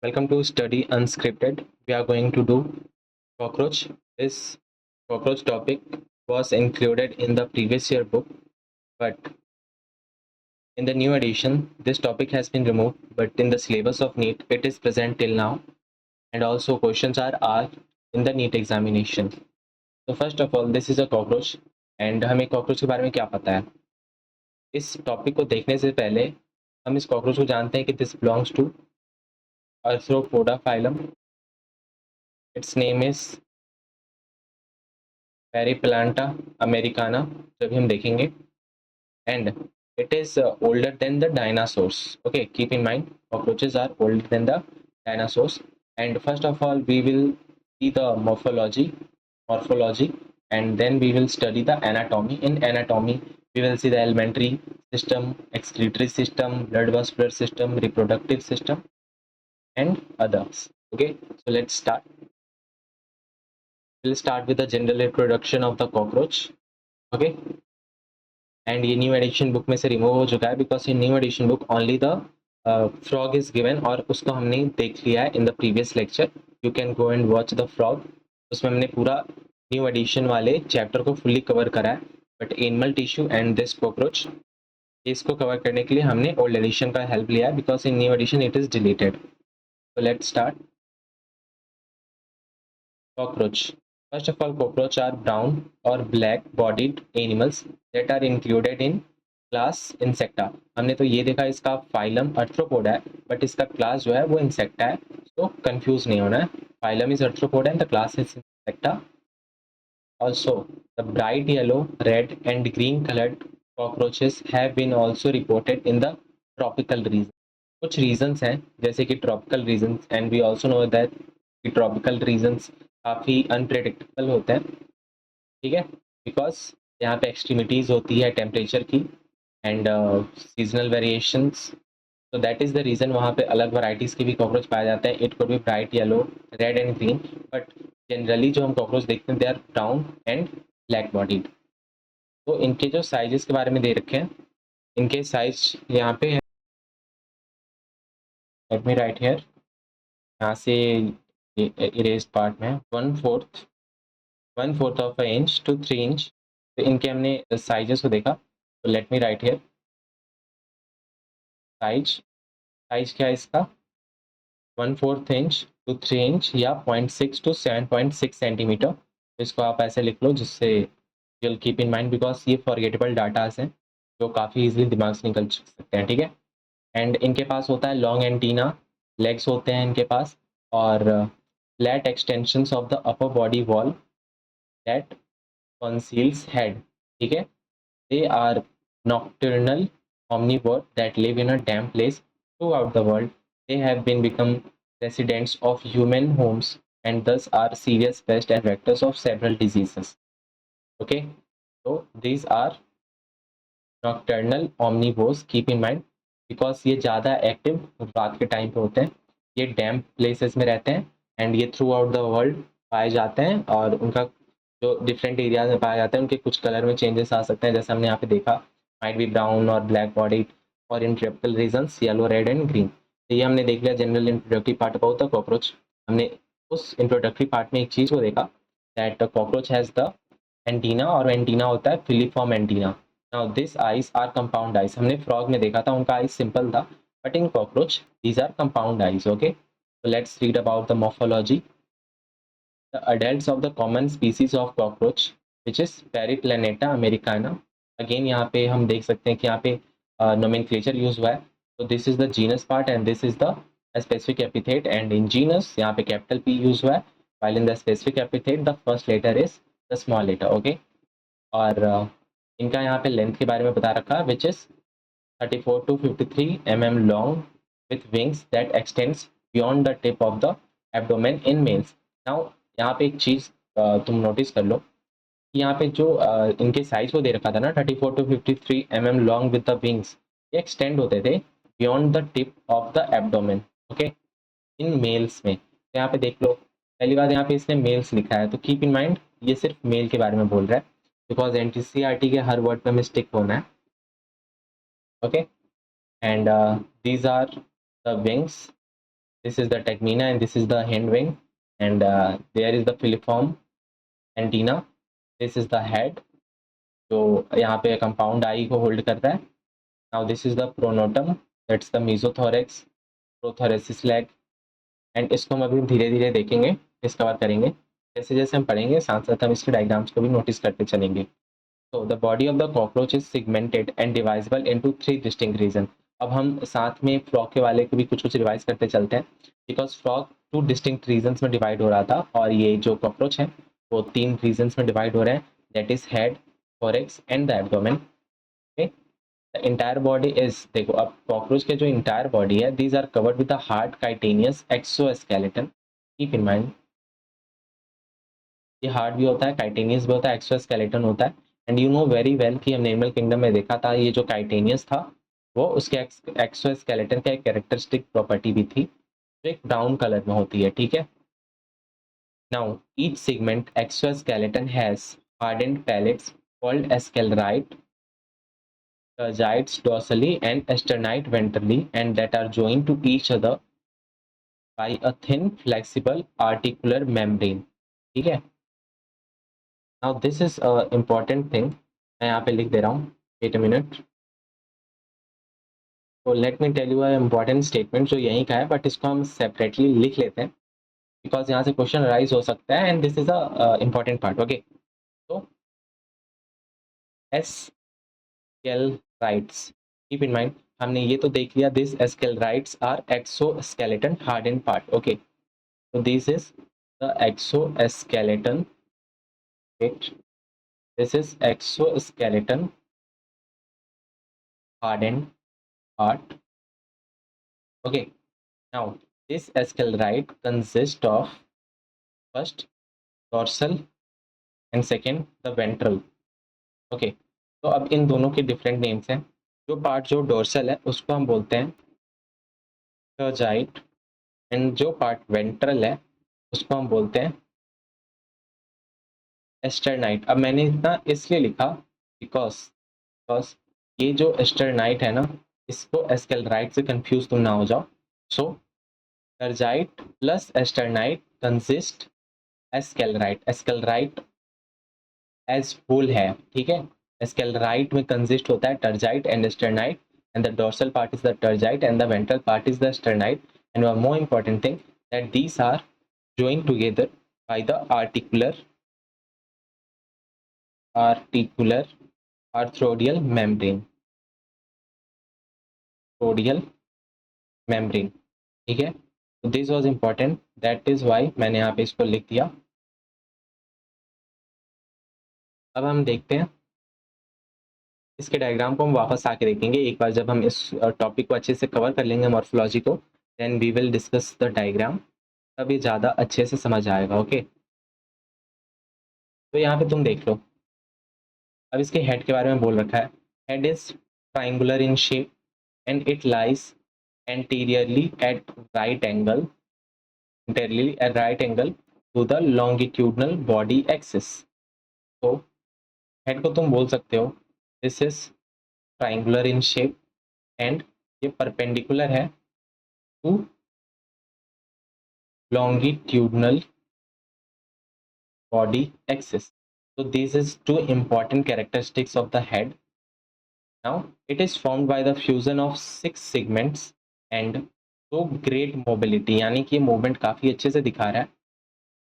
Welcome to Study Unscripted. We are going to do cockroach. This cockroach topic was included in the previous year book, but in the new edition, this topic has been removed. But in the syllabus of NEET, it is present till now, and also questions are asked in the NEET examination. So first of all, this is a cockroach, and हमें cockroach के बारे में क्या पता है? इस topic को देखने से पहले हम इस कॉकरोच को जानते हैं कि this belongs to Arthropoda phylum. Its name is Periplanta americana, जब हम देखेंगे, and it is older than the dinosaurs. Okay, keep in mind cockroaches are older than the dinosaurs. And first of all, we will see the morphology, and then we will study the anatomy. In anatomy, we will see the alimentary system, excretory system, blood vascular system, reproductive system, and others. Okay, so let's start. We'll start with the general introduction of the cockroach. Okay, and ये new addition book में से remove हो चुका है because in new addition book only the frog is given, और उसको हमने देख लिया है in the previous lecture. You can go and watch the frog. उसमें हमने पूरा न्यू एडिशन वाले चैप्टर को फुल्ली कवर करा है. But animal tissue and this cockroach, इसको कवर करने के लिए हमने ओल्ड एडिशन का हेल्प लिया है because in new edition it is deleted. So let's start. Cockroach. First of all, cockroach are brown or black-bodied animals that are included in class Insecta. हमने तो ये देखा इसका फाइलम अर्थ्रोपोडा है, but इसका क्लास जो है वो इंसेक्टा है. तो कंफ्यूज नहीं होना है. Phylum is Arthropoda and the class is insecta. Also, the bright yellow, red, and green colored cockroaches have been also reported in the tropical region. कुछ रीजंस हैं जैसे कि tropical regions, and we also know that कि tropical regions काफ़ी unpredictable होते हैं. ठीक है, बिकॉज यहाँ पे एक्सट्रीमिटीज़ होती है टेम्परेचर की एंड सीजनल वेरिएशंस. तो दैट इज़ द रीज़न वहाँ पे अलग वैराइटीज़ के भी कॉकरोच पाए जाते हैं. It could be bright yellow, red and green, but generally जो हम कॉकरोच देखते हैं they are brown and black bodied. तो इनके जो साइजेस के बारे में दे रखे हैं, इनके साइज यहाँ पे है. Let me write here. यहाँ से इरेज पार्ट में 1/4 of a inch to 3 inch. तो इनके हमने साइजेस को देखा. तो let me write here. Size क्या है इसका? 1/4 इंच टू 3 इंच या 0.6 टू 7.6 सेंटीमीटर. तो इसको आप ऐसे लिख लो जिससे you'll keep in mind because ये फॉरगेटेबल डाटास हैं जो काफ़ी इजीली दिमाग से निकल सकते हैं. ठीक है, एंड इनके पास होता है लॉन्ग एंटीना, लेग्स होते हैं इनके पास, और flat extensions of the upper body wall that conceals head. ठीक है, they are nocturnal omnivore that live in a damp place throughout the world. They have been become residents of human homes and thus are serious pests and vectors of several diseases. Okay, so these are nocturnal omnivores. Keep in mind because ये ज़्यादा active रात के time पे होते हैं, ये डैम्प places में रहते हैं एंड ये थ्रू आउट द वर्ल्ड पाए जाते हैं. और उनका जो डिफरेंट एरियाज में पाया जाता है उनके कुछ कलर में चेंजेस आ सकते हैं, जैसे हमने यहाँ पे देखा माइट बी ब्राउन और ब्लैक बॉडी, और in tropical regions yellow, red and green. तो ये हमने देख लिया general introductory part about the cockroach. हमने उस इंट्रोडक्टरी पार्ट में एक चीज़ को देखा that the cockroach has the antenna, और एंटीना होता है filiform antenna. Now this eyes are compound eyes. हमने फ्रॉग में देखा था उनका आइज सिंपल था, but in cockroach these are compound eyes. Okay, so let's read about the morphology. The adults of the common species of cockroach which is Periplaneta americana. Again यहाँ पे हम देख सकते हैं कि यहाँ पे nomenclature यूज हुआ है. So this is the genus part and this is the specific epithet, and in genus यहाँ पे capital P यूज हुआ है, while in the specific epithet the first letter is the small letter. Okay, और इनका यहाँ पे length के बारे में बता रखा which is 34 to 53 mm long with wings that extends beyond the tip of the abdomen in males. Now यहाँ पे एक चीज़ तुम नोटिस कर लो कि यहाँ पे जो इनके साइज को दे रखा था ना 34 to 53 mm long with the wings, ये एक्सटेंड होते थे beyond the tip of the abdomen. Okay, in males में. तो यहाँ पे देख लो, पहली बात यहाँ पे इसने मेल्स लिखा है, तो कीप इन माइंड ये सिर्फ मेल के बारे में बोल रहा है बिकॉज एनसीईआरटी के हर वर्ड पे मिस्टेक होना है. Okay, and these are the wings. This is the tegmina and this is the hind wing, and there is the filiform antenna. This is the head जो यहाँ पे कंपाउंड आई को hold करता है. Now this is the pronotum, that's the mesothorax, prothoracic leg, and इसको हम अभी धीरे धीरे देखेंगे, डिस्कवर करेंगे. जैसे जैसे हम पढ़ेंगे साथ साथ हम इसके डायग्राम्स को भी नोटिस करते चलेंगे. So the body of the cockroach is segmented and divisible into 3 distinct regions. अब हम साथ में फ्रॉग के वाले को भी कुछ कुछ रिवाइज करते चलते हैं, बिकॉज फ्रॉग 2 डिस्टिंक्ट रीजन्स में डिवाइड हो रहा था और ये जो कॉकरोच है वो 3 रीजन्स में डिवाइड हो रहे हैं, that is head, thorax and the abdomen. Okay, the entire body is, देखो अब कॉकरोच के जो इंटायर बॉडी है, these are covered with the hard chitinous exoskeleton. Keep in mind, ये हार्ड भी होता है, काइटेनियस भी होता है, एक्सोस्केलेटन होता है. And you know very well कि हमने एनिमल किंगडम में देखा था ये जो काइटेनियस था वो उसके एक्सोस्केलेटन का एक कैरेक्टरिस्टिक प्रॉपर्टी भी थी जो एक ब्राउन कलर में होती है. ठीक है, now each segment exoskeleton has hardened pellets called sclerite, tergites dorsally and sternite ventrally, and that are joined to each other by a thin flexible articular membrane. ठीक है, now this is a important thing, मैं यहाँ पे लिख दे रहा हूँ, wait a minute. तो let me tell you a important statement जो यहीं का है, बट इसको हम सेपरेटली लिख लेते हैं बिकॉज यहाँ से क्वेश्चन राइज हो सकता है and this is a important part. Okay, तो स्केलराइट्स, कीप इन माइंड हमने ये तो देख लिया, this sclerites are exoskeleton harden part. Okay, तो this is the exoskeleton, this is exoskeleton hardened part. Okay, now this sclerite consists of first dorsal and second the ventral. Okay, तो अब इन दोनों के डिफरेंट नेम्स हैं. जो part जो dorsal है उसको हम बोलते हैं tergite, एंड जो पार्ट वेंट्रल है उसको हम बोलते हैं एस्टरनाइट. अब मैंने इतना इसलिए लिखा बिकॉज ये जो एस्टरनाइट है ना, इसको स्केलराइट से कंफ्यूज तुम ना हो जाओ. So tergite plus sternite consist sclerite. Sclerite as whole है, ठीक है. स्केलराइट में कंसिस्ट होता है tergite and sternite, and the dorsal part is the tergite and the ventral part is the sternite, and one more important thing that these are joined together by the articular arthrodial membrane. Arthrodial membrane, ठीक है. तो this was important, that is why मैंने यहाँ पे इसको लिख दिया. अब हम देखते हैं इसके डायग्राम को, हम वापस आके देखेंगे एक बार जब हम इस टॉपिक को अच्छे से कवर कर लेंगे मॉर्फोलॉजी को, then we will discuss the diagram, तब ये ज़्यादा अच्छे से समझ आएगा. ओके, तो यहाँ पे तुम देख लो, अब इसके हेड के बारे में बोल रखा है. Head is triangular in shape and it lies anteriorly at right angle to the longitudinal body axis. तो हेड को तुम बोल सकते हो this is triangular in shape and ये परपेंडिकुलर है to longitudinal body axis. So this is 2 important characteristics of the head. Now it is formed by the fusion of 6 segments and तो great mobility, यानी कि movement काफ़ी अच्छे से दिखा रहा है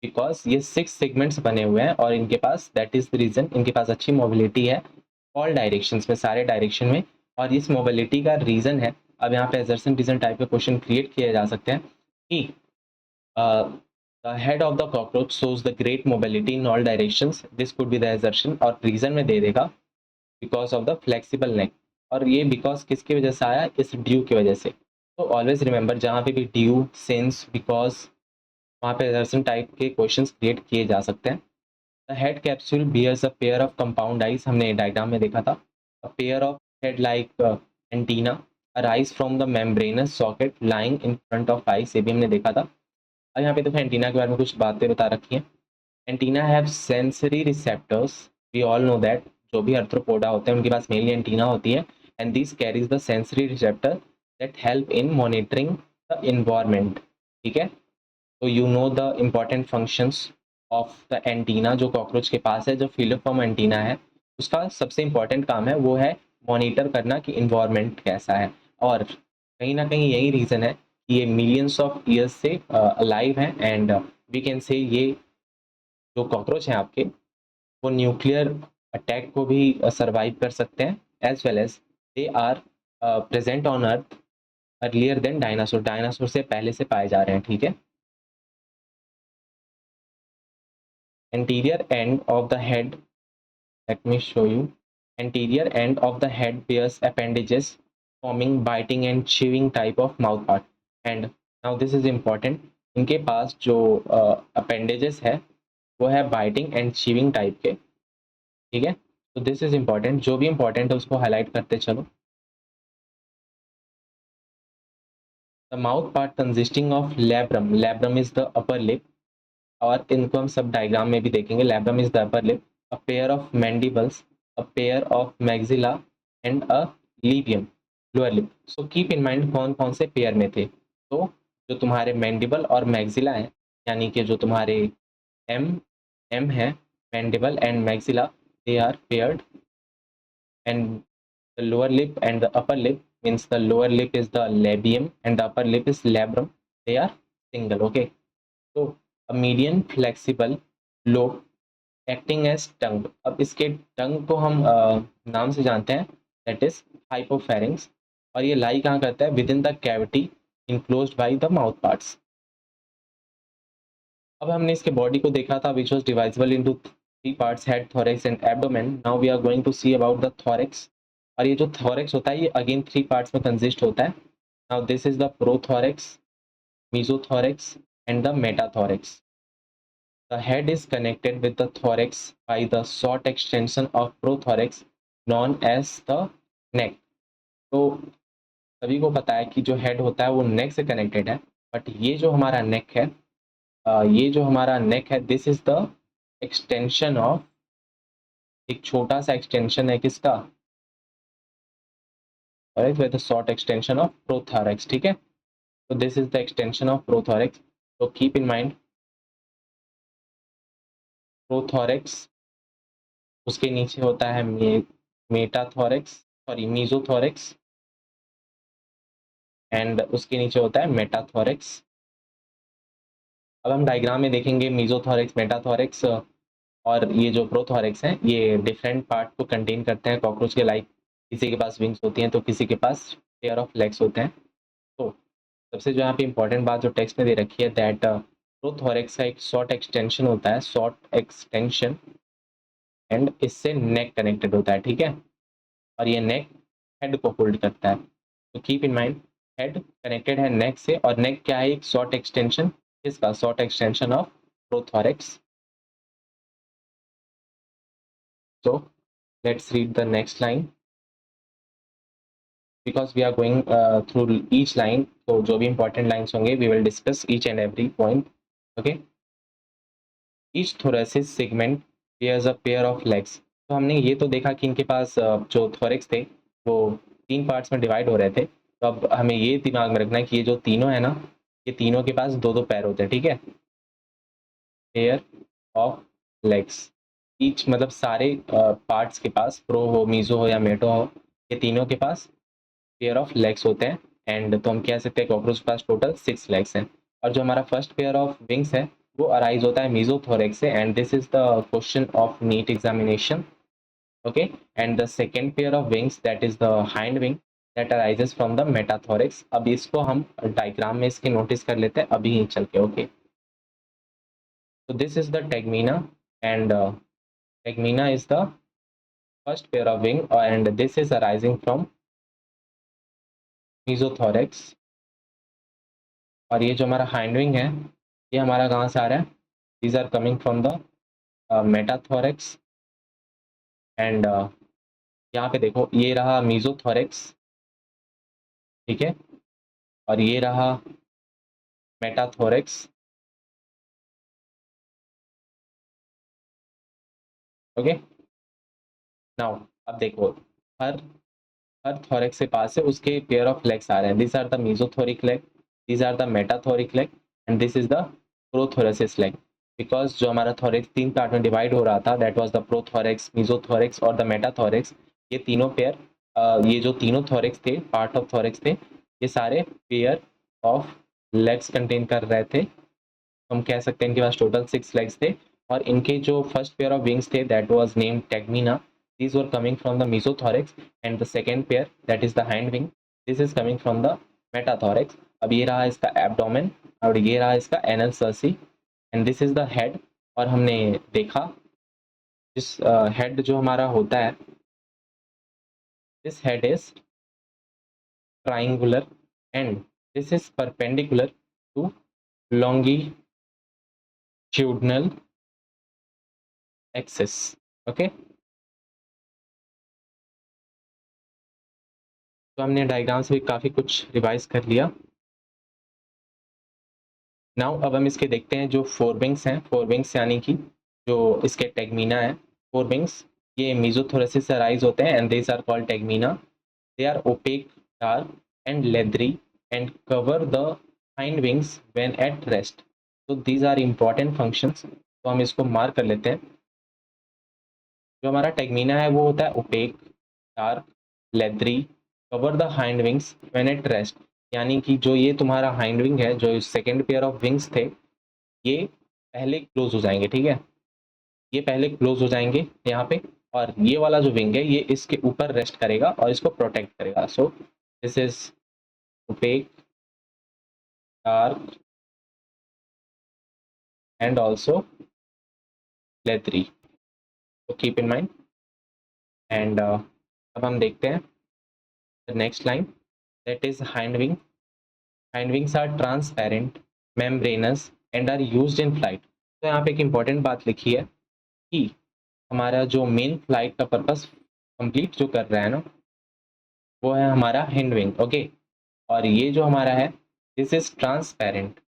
बिकॉज ये 6 सेगमेंट्स बने हुए हैं और इनके पास, दैट इज द रीज़न, इनके पास अच्छी मोबिलिटी है ऑल डायरेक्शंस में, सारे डायरेक्शन में. और इस मोबिलिटी का रीज़न है, अब यहाँ पे एजर्सन रीजन टाइप के क्वेश्चन क्रिएट किए जा सकते हैं कि the head of the cockroach shows the great mobility in all directions, this could be the assertion, और रीज़न में दे देगा बिकॉज ऑफ द फ्लेक्सिबल नेक. और ये बिकॉज किसकी वजह से आया, इस ड्यू की वजह से. तो ऑलवेज रिमेंबर जहाँ पे भी ड्यू, सिंस, बिकॉज, वहाँ पे एजर्सन टाइप के क्वेश्चंस क्रिएट किए जा सकते हैं. The head capsule bears a pair of compound eyes, हमने डायग्राम में देखा था. A pair of head like antenna arise from the membranous socket lying in front of eyes, ये भी हमने देखा था. अब यहाँ पे देखो एंटीना के बारे में कुछ बातें बता रखी हैं. Antenna have sensory receptors, we all know that जो भी आर्थ्रोपोडा होते हैं उनके पास मेनली एंटीना होती है, and this carries the sensory receptor that help in monitoring the environment. ठीक है। तो you know the important functions of the antenna जो कॉकरोच के पास है, जो फील्डोफॉर्म एंटीना है, उसका सबसे इम्पॉर्टेंट काम है वो है मॉनिटर करना कि इन्वायरमेंट कैसा है। और कहीं ना कहीं यही रीज़न है कि ये मिलियंस ऑफ ईयर्स से अलाइव हैं, एंड वी कैन से ये जो कॉकरोच हैं आपके, वो न्यूक्लियर अटैक को भी सर्वाइव कर सकते हैं, as well as they are present on earth earlier than dinosaur, dinosaur से पहले से पाए जा रहे हैं, ठीक है। Anterior end of the head, let me show you. Anterior end of the head bears appendages forming biting and chewing type of mouth part. And now this is important. इनके पास जो appendages है वो है biting and chewing type के, ठीक है। तो this is important, जो भी important है उसको हाईलाइट करते चलो। The mouth part consisting of labrum, labrum is the upper lip, और इनको हम सब डायग्राम में भी देखेंगे। labrum is the upper lip, a pair of mandibles, a pair of maxilla and a labium, lower lip. So keep in mind कौन कौन से पेयर में थे। तो जो तुम्हारे मैंडिबल और मैक्सिला हैं, यानी कि जो तुम्हारे एम एम है, mandible and maxilla, they are paired, and the lower lip and the upper lip, means the lower lip is the labium and the upper lip is labrum, they are single, okay। तो a median flexible lobe acting as tongue, अब इसके टंग को हम नाम से जानते हैं, that is hypopharynx, और ये लाई कहाँ करता है, within the cavity enclosed by the mouth parts. अब हमने इसके बॉडी को देखा था, which was divisible into three parts, head, thorax and abdomen. Now we are going to see about the thorax, और ये जो थोरेक्स होता है ये अगेन थ्री पार्ट्स में कंसिस्ट होता है। Now this is the prothorax, mesothorax and the metathorax. The head is connected with the thorax by the short extension of prothorax known as the neck। तो सभी को पता है कि जो हेड होता है वो नेक से कनेक्टेड है, बट ये जो हमारा नेक है, ये जो हमारा नेक है, this is the extension of, एक छोटा सा एक्सटेंशन है किसका, with the short extension of prothorax, ठीक है। तो this is the extension of prothorax. तो कीप इन माइंड प्रोथोरेक्स, उसके नीचे होता है मेटाथोरेक्स, सॉरी मीजोथोरेक्स, एंड उसके नीचे होता है मेटाथोरेक्स। अब हम डायग्राम में देखेंगे मीजोथोरेक्स, मेटाथोरेक्स और ये जो प्रोथोरेक्स हैं, ये डिफरेंट पार्ट को कंटेन करते हैं कॉकरोच के। लाइक किसी के पास विंग्स होती हैं तो किसी के पास पेयर ऑफ लेग्स होते हैं। तो सबसे जो यहाँ पे इंपॉर्टेंट बात जो टेक्स्ट में दे रखी है, दैट प्रोथोरेक्स का एक शॉर्ट एक्सटेंशन होता है, शॉर्ट एक्सटेंशन, एंड इससे नेक कनेक्टेड होता है, ठीक है। और ये नेक हेड को होल्ड करता है। तो keep in mind head connected है नेक से, और नेक क्या है, एक शॉर्ट एक्सटेंशन, इसका short extension of prothorax. So let's read the next line because we are going through each line, so जो भी important lines होंगे we will discuss each and every point, okay। each thoracic segment bears a pair of legs। तो हमने ये तो देखा कि इनके पास जो थोरेक्स थे वो तीन पार्ट्स में डिवाइड हो रहे थे। तो अब हमें ये दिमाग में रखना है कि ये जो तीनों है ना, ये तीनों के पास दो दो पैर होते हैं, ठीक है। पेयर ऑफ लेग्स, ईच मतलब सारे पार्ट्स के पास, प्रो हो, मीजो हो या मेटो हो, ये तीनों के पास पेयर ऑफ लेग्स होते हैं। एंड तो हम कह सकते हैं कॉकरोच के पास टोटल 6 लेग्स हैं। और जो हमारा फर्स्ट पेयर ऑफ विंग्स है वो अराइज होता है मीजोथोरेक्स से, and this is the question of NEET examination, okay. And the second pair of wings that is the hind wing that arises from the metathorax. अब इसको हम diagram में इसके नोटिस कर लेते हैं अभी ही चल के, okay. So this is the tegmina, and tegmina is the first pair of wing, and this is arising from mesothorax। और ये जो हमारा hind wing है ये हमारा कहाँ से आ रहा है, these are coming from the metathorax, and यहाँ पे देखो ये रहा mesothorax, ठीक है, और ये रहा metathorax, ओके। नाउ अब देखो हर हर थोरेक्स के पास से उसके पेयर ऑफ लेग्स आ रहे हैं, this are the mesothoracic leg, this are the metathoracic leg, and this is the prothoracic leg, because जो हमारा थोरेक्स 3 पार्ट में डिवाइड हो रहा था, that was the prothorax, mesothorax और द मेटाथोरेक्स। ये तीनों पेयर, ये जो तीनों थोरेक्स थे, पार्ट ऑफ थोरेक्स थे, ये सारे पेयर ऑफ लेग्स कंटेन कर रहे थे। हम कह सकते हैं इनके पास टोटल 6 लेग्स थे, और इनके जो फर्स्ट पेयर ऑफ विंग्स थे, that was named tegmina. These were coming from the mesothorax, and the second pair, that is the hand wing, this is coming from the metathorax. अब ये रहा इसका abdomen, और ये रहा इसका anal cerci, and this is the head. और हमने देखा जिस हेड जो हमारा होता है, this head is triangular and this is perpendicular to longitudinal axis. Okay, तो हमने डायग्राम से भी काफ़ी कुछ रिवाइज कर लिया। नाउ अब हम इसके देखते हैं जो फोर विंग्स हैं। फोर विंग्स यानी कि जो इसके टेगमीना है, फोर विंग्स ये मीजोथोरेसिस से राइज होते हैं, and these are called tegmina. They are opaque, dark and leathery and cover the hind wings when at rest. तो दीज आर इंपॉर्टेंट फंक्शंस, तो हम इसको मार्क कर लेते हैं। जो हमारा टेगमीना है वो होता है opaque, dark, leathery, cover the hind wings when at rest, यानी कि जो ये तुम्हारा हाइंड विंग है, जो सेकेंड पेयर ऑफ विंग्स थे, ये पहले क्लोज हो जाएंगे। ठीक है, ये पहले क्लोज हो जाएंगे यहाँ पे, और ये वाला जो विंग है ये इसके ऊपर रेस्ट करेगा और इसको प्रोटेक्ट करेगा। So this is opaque, dark and also leathery, तो कीप इन माइंड। एंड अब हम देखते हैं the next line, that is hind wing. Hind wings are transparent, membranous and are used in flight. तो यहाँ पे एक इंपॉर्टेंट बात लिखी है कि हमारा जो मेन फ्लाइट का पर्पस कंप्लीट जो कर रहा है ना, वो है हमारा हिंड विंग। ओके, और ये जो हमारा है, this is transparent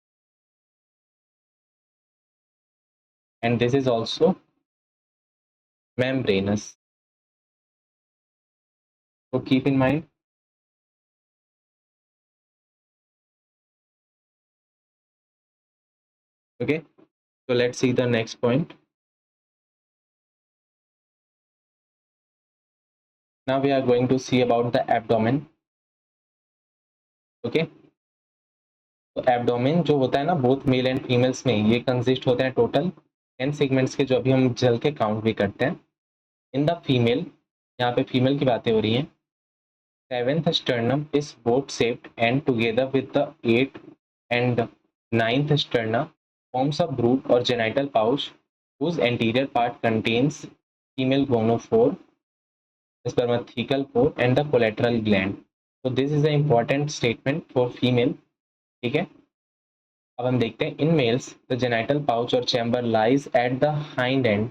and this is also membranous, तो keep in mind. Okay, so let's see the next point. Now we are going to see about the abdomen. Okay, तो abdomen जो होता है ना, बोथ मेल एंड फीमेल्स में, ये consist होते हैं टोटल 10 सेगमेंट्स के, जो अभी हम जल के काउंट भी करते हैं। इन द फीमेल, यहाँ पे फीमेल की बातें हो रही हैं। Seventh sternum is boat shaped and together with the 8th and 9th sternum forms a brood or genital pouch whose anterior part contains female gonophore, spermatical pore and the collateral gland. So this is an important statement for female. ठीक है, अब हम देखते हैं in males the genital pouch और chamber lies at the hind end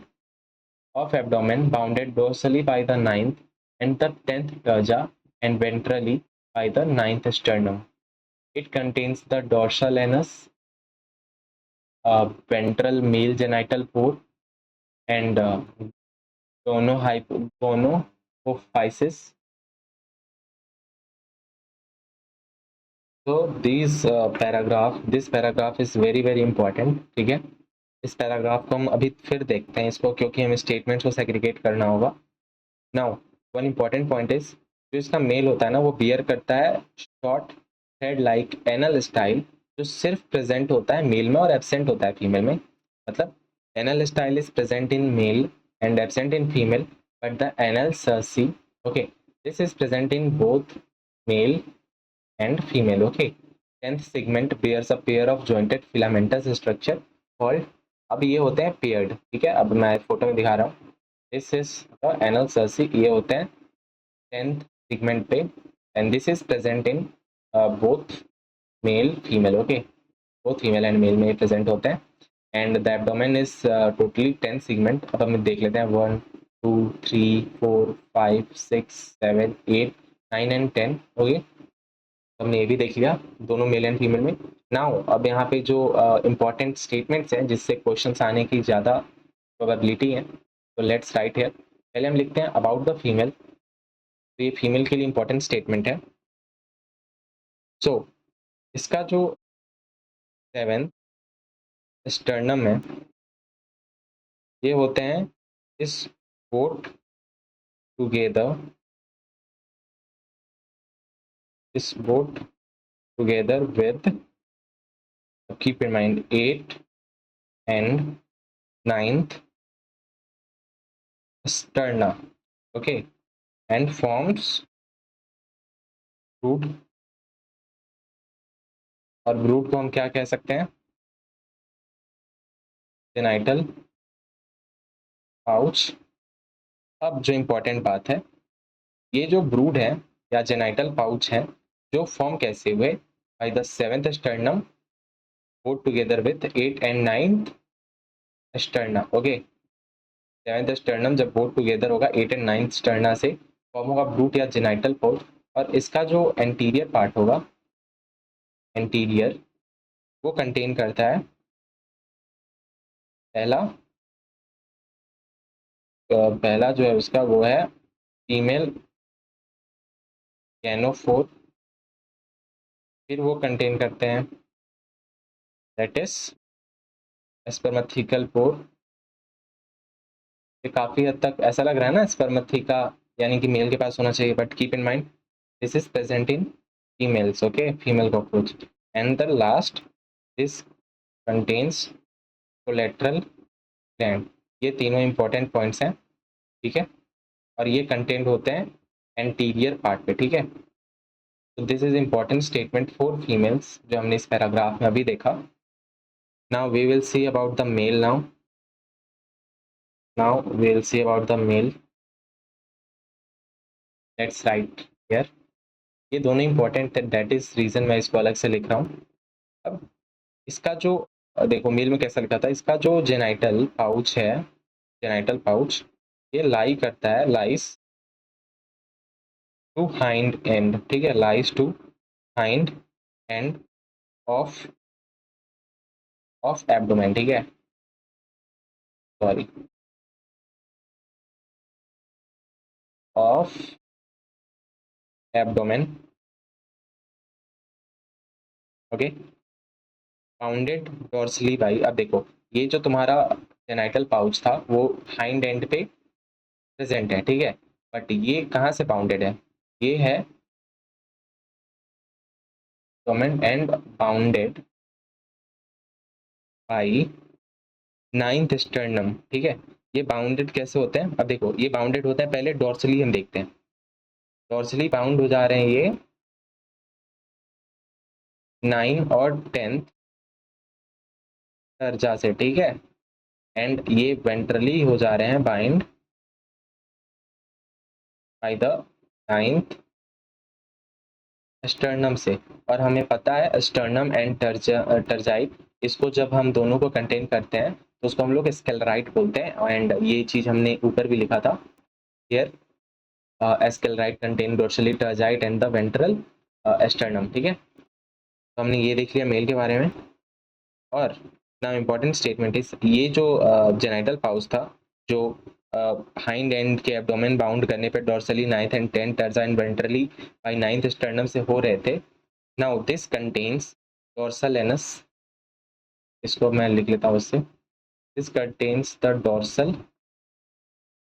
of abdomen, bounded dorsally by the 9th and the 10th terja and ventrally by the 9th sternum. It contains the dorsal anus, ventral male genital pore and gonophysis. So this paragraph is very very important. ठीक है, इस paragraph को हम अभी फिर देखते हैं इसको, क्योंकि हमें स्टेटमेंट्स को सेग्रीगेट करना होगा। Now one important point is, जो इसका मेल होता है ना, वो बियर करता है short head like anal style, जो सिर्फ प्रेजेंट होता है मेल में और एब्सेंट होता है फीमेल में। मतलब anal style is present in male and absent in female, but the anal Cersei, okay, this is present in both male and female. Okay, 10th segment bears a pair of jointed filamentous structure called, अब ये होते हैं paired। ठीक है, अब मैं photo में दिखा रहा हूँ, this is the anal Cersei, ये होते हैं 10th segment पे, and this is present in both male female. Okay, both female and male में present होते हैं, and the abdomen is totally 10 segment। अब हम देख लेते हैं 1 2 3 4 5 6 7 8 9 and 10। ओके, हमने ये भी देख लिया दोनों मेल एंड फीमेल में। नाउ अब यहाँ पे जो इंपॉर्टेंट स्टेटमेंट्स हैं जिससे क्वेश्चंस आने की ज़्यादा प्रोबेबिलिटी है, तो लेट्स राइट हियर। पहले हम लिखते हैं अबाउट द फीमेल, तो ये फीमेल के लिए इंपॉर्टेंट स्टेटमेंट है। सो इसका जो 7th स्टर्नम में ये होते हैं इस बोट टुगेदर, इस boat together with, keep in mind 8 and 9th sterna, okay, and forms brood, और ब्रूड को हम क्या कह सकते हैं, जेनाइटल पाउच। अब जो इंपॉर्टेंट बात है, ये जो ब्रूड है या जेनाइटल पाउच है, जो फॉर्म कैसे हुए, by the 7th sternum both together with 8 and 9th sternum, okay. 7th sternum जब बोथ टुगेदर होगा 8 and 9th स्टर्ना से फॉर्म होगा ब्रूड या जेनाइटल पाउच, और इसका जो एंटीरियर पार्ट होगा, एंटीरियर, वो कंटेन करता है पहला जो है उसका वो है फीमेल गैनोफोर, फिर वो कंटेन करते हैं दैट इज स्पर्मेथिकल पोर। काफी हद तक ऐसा लग रहा है ना स्पर्मेथिका यानी कि मेल के पास होना चाहिए, but keep in mind this is present in females, okay, female cockroach. And the last this contains collateral gland. ये तीनों इंपॉर्टेंट पॉइंट्स हैं, ठीक है, और ये कंटेंट होते हैं एंटीरियर पार्ट पे, ठीक है। तो this is important statement for females जो हमने इस पैराग्राफ में अभी देखा। Now we will see about the male now we will see about the male, let's write here. ये दोनों इंपॉर्टेंट है, दैट इज रीजन मैं इसको अलग से लिख रहा हूँ। अब इसका जो देखो मेल में कैसा लिखा था, इसका जो जेनाइटल पाउच है, जेनाइटल पाउच, ये लाई करता है, लाइस टू हाइंड एंड, ठीक है, lies to hind end of abdomen, ठीक है, sorry, of abdomen, okay, bounded dorsally by. अब देखो ये जो तुम्हारा जेनाइटल पाउच था वो हाइंड एंड पे प्रेजेंट है, ठीक है, बट ये कहाँ से बाउंडेड है, ये है abdomen and bounded by 9th sternum, ठीक है। ये बाउंडेड कैसे होते हैं, अब देखो ये बाउंडेड होते हैं, पहले डॉर्सली हम देखते हैं, डॉर्सली बाउंड हो जा रहे हैं ये 9 और 10th दर्जा से, ठीक है, एंड ये वेंट्रली हो जा रहे हैं bind by the 9th sternum से। और हमें पता है स्टर्नम एंड टर्जाई, इसको जब हम दोनों को कंटेन करते हैं तो उसको हम लोग स्केलराइट बोलते हैं, एंड ये चीज़ हमने ऊपर भी लिखा था here, sclerites contain dorsally tergite and the ventral sternum, ठीक है। तो हमने ये देख लिया मेल के बारे में। और नाउ इम्पॉर्टेंट स्टेटमेंट इज, ये जो जेनाइटल पाउच था जो हाइंड एंड के एब्डोमेन बाउंड करने पे dorsally 9th and 10th terga and ventrally by 9th sternum से हो रहे थे। Now this contains dorsal anus, इसको मैं लिख लेता हूँ इससे, this contains the dorsal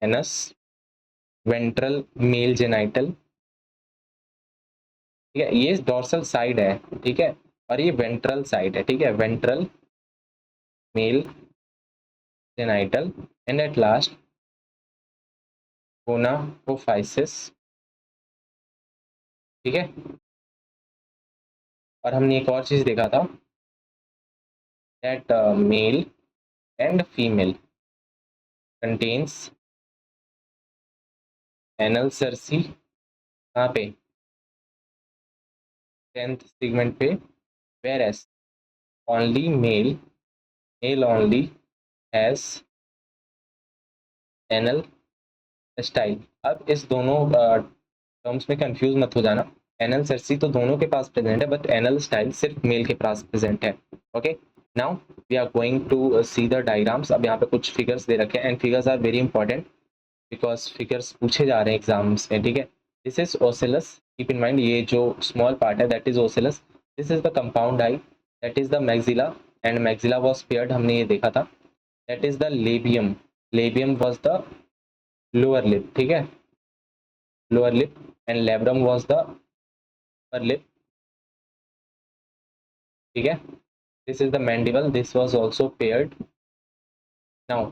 anus ventral male genital, ठीक है, ये डॉर्सल साइड है, ठीक है, और ये वेंट्रल साइड है, ठीक है, ventral male genital, and at last gonapophysis, ठीक है। और हमने एक और चीज देखा था that male and female contains anal cerci, कहाँ पे, 10th सेगमेंट पे, whereas only male only has anal style. अब इस दोनों टर्म्स में कंफ्यूज मत हो जाना, एनल सर्सी तो दोनों के पास प्रेजेंट है, बट एनल स्टाइल सिर्फ मेल के पास प्रेजेंट है, okay. Now we are going to see the diagrams. अब यहाँ पे कुछ फिगर्स दे रखे हैं, and figures are very important because figures पूछे जा रहे हैं एग्जाम्स में, ठीक है। This is ocellus, keep in mind ये जो स्मॉल पार्ट है that is ocellus, this is the compound eye, that is the maxilla, and maxilla was paired, हमने ये देखा था, that is the labium, labium was the lower lip, ठीक है, lower lip, and labrum was the upper lip, ठीक है, this is the mandible, this was also paired. Now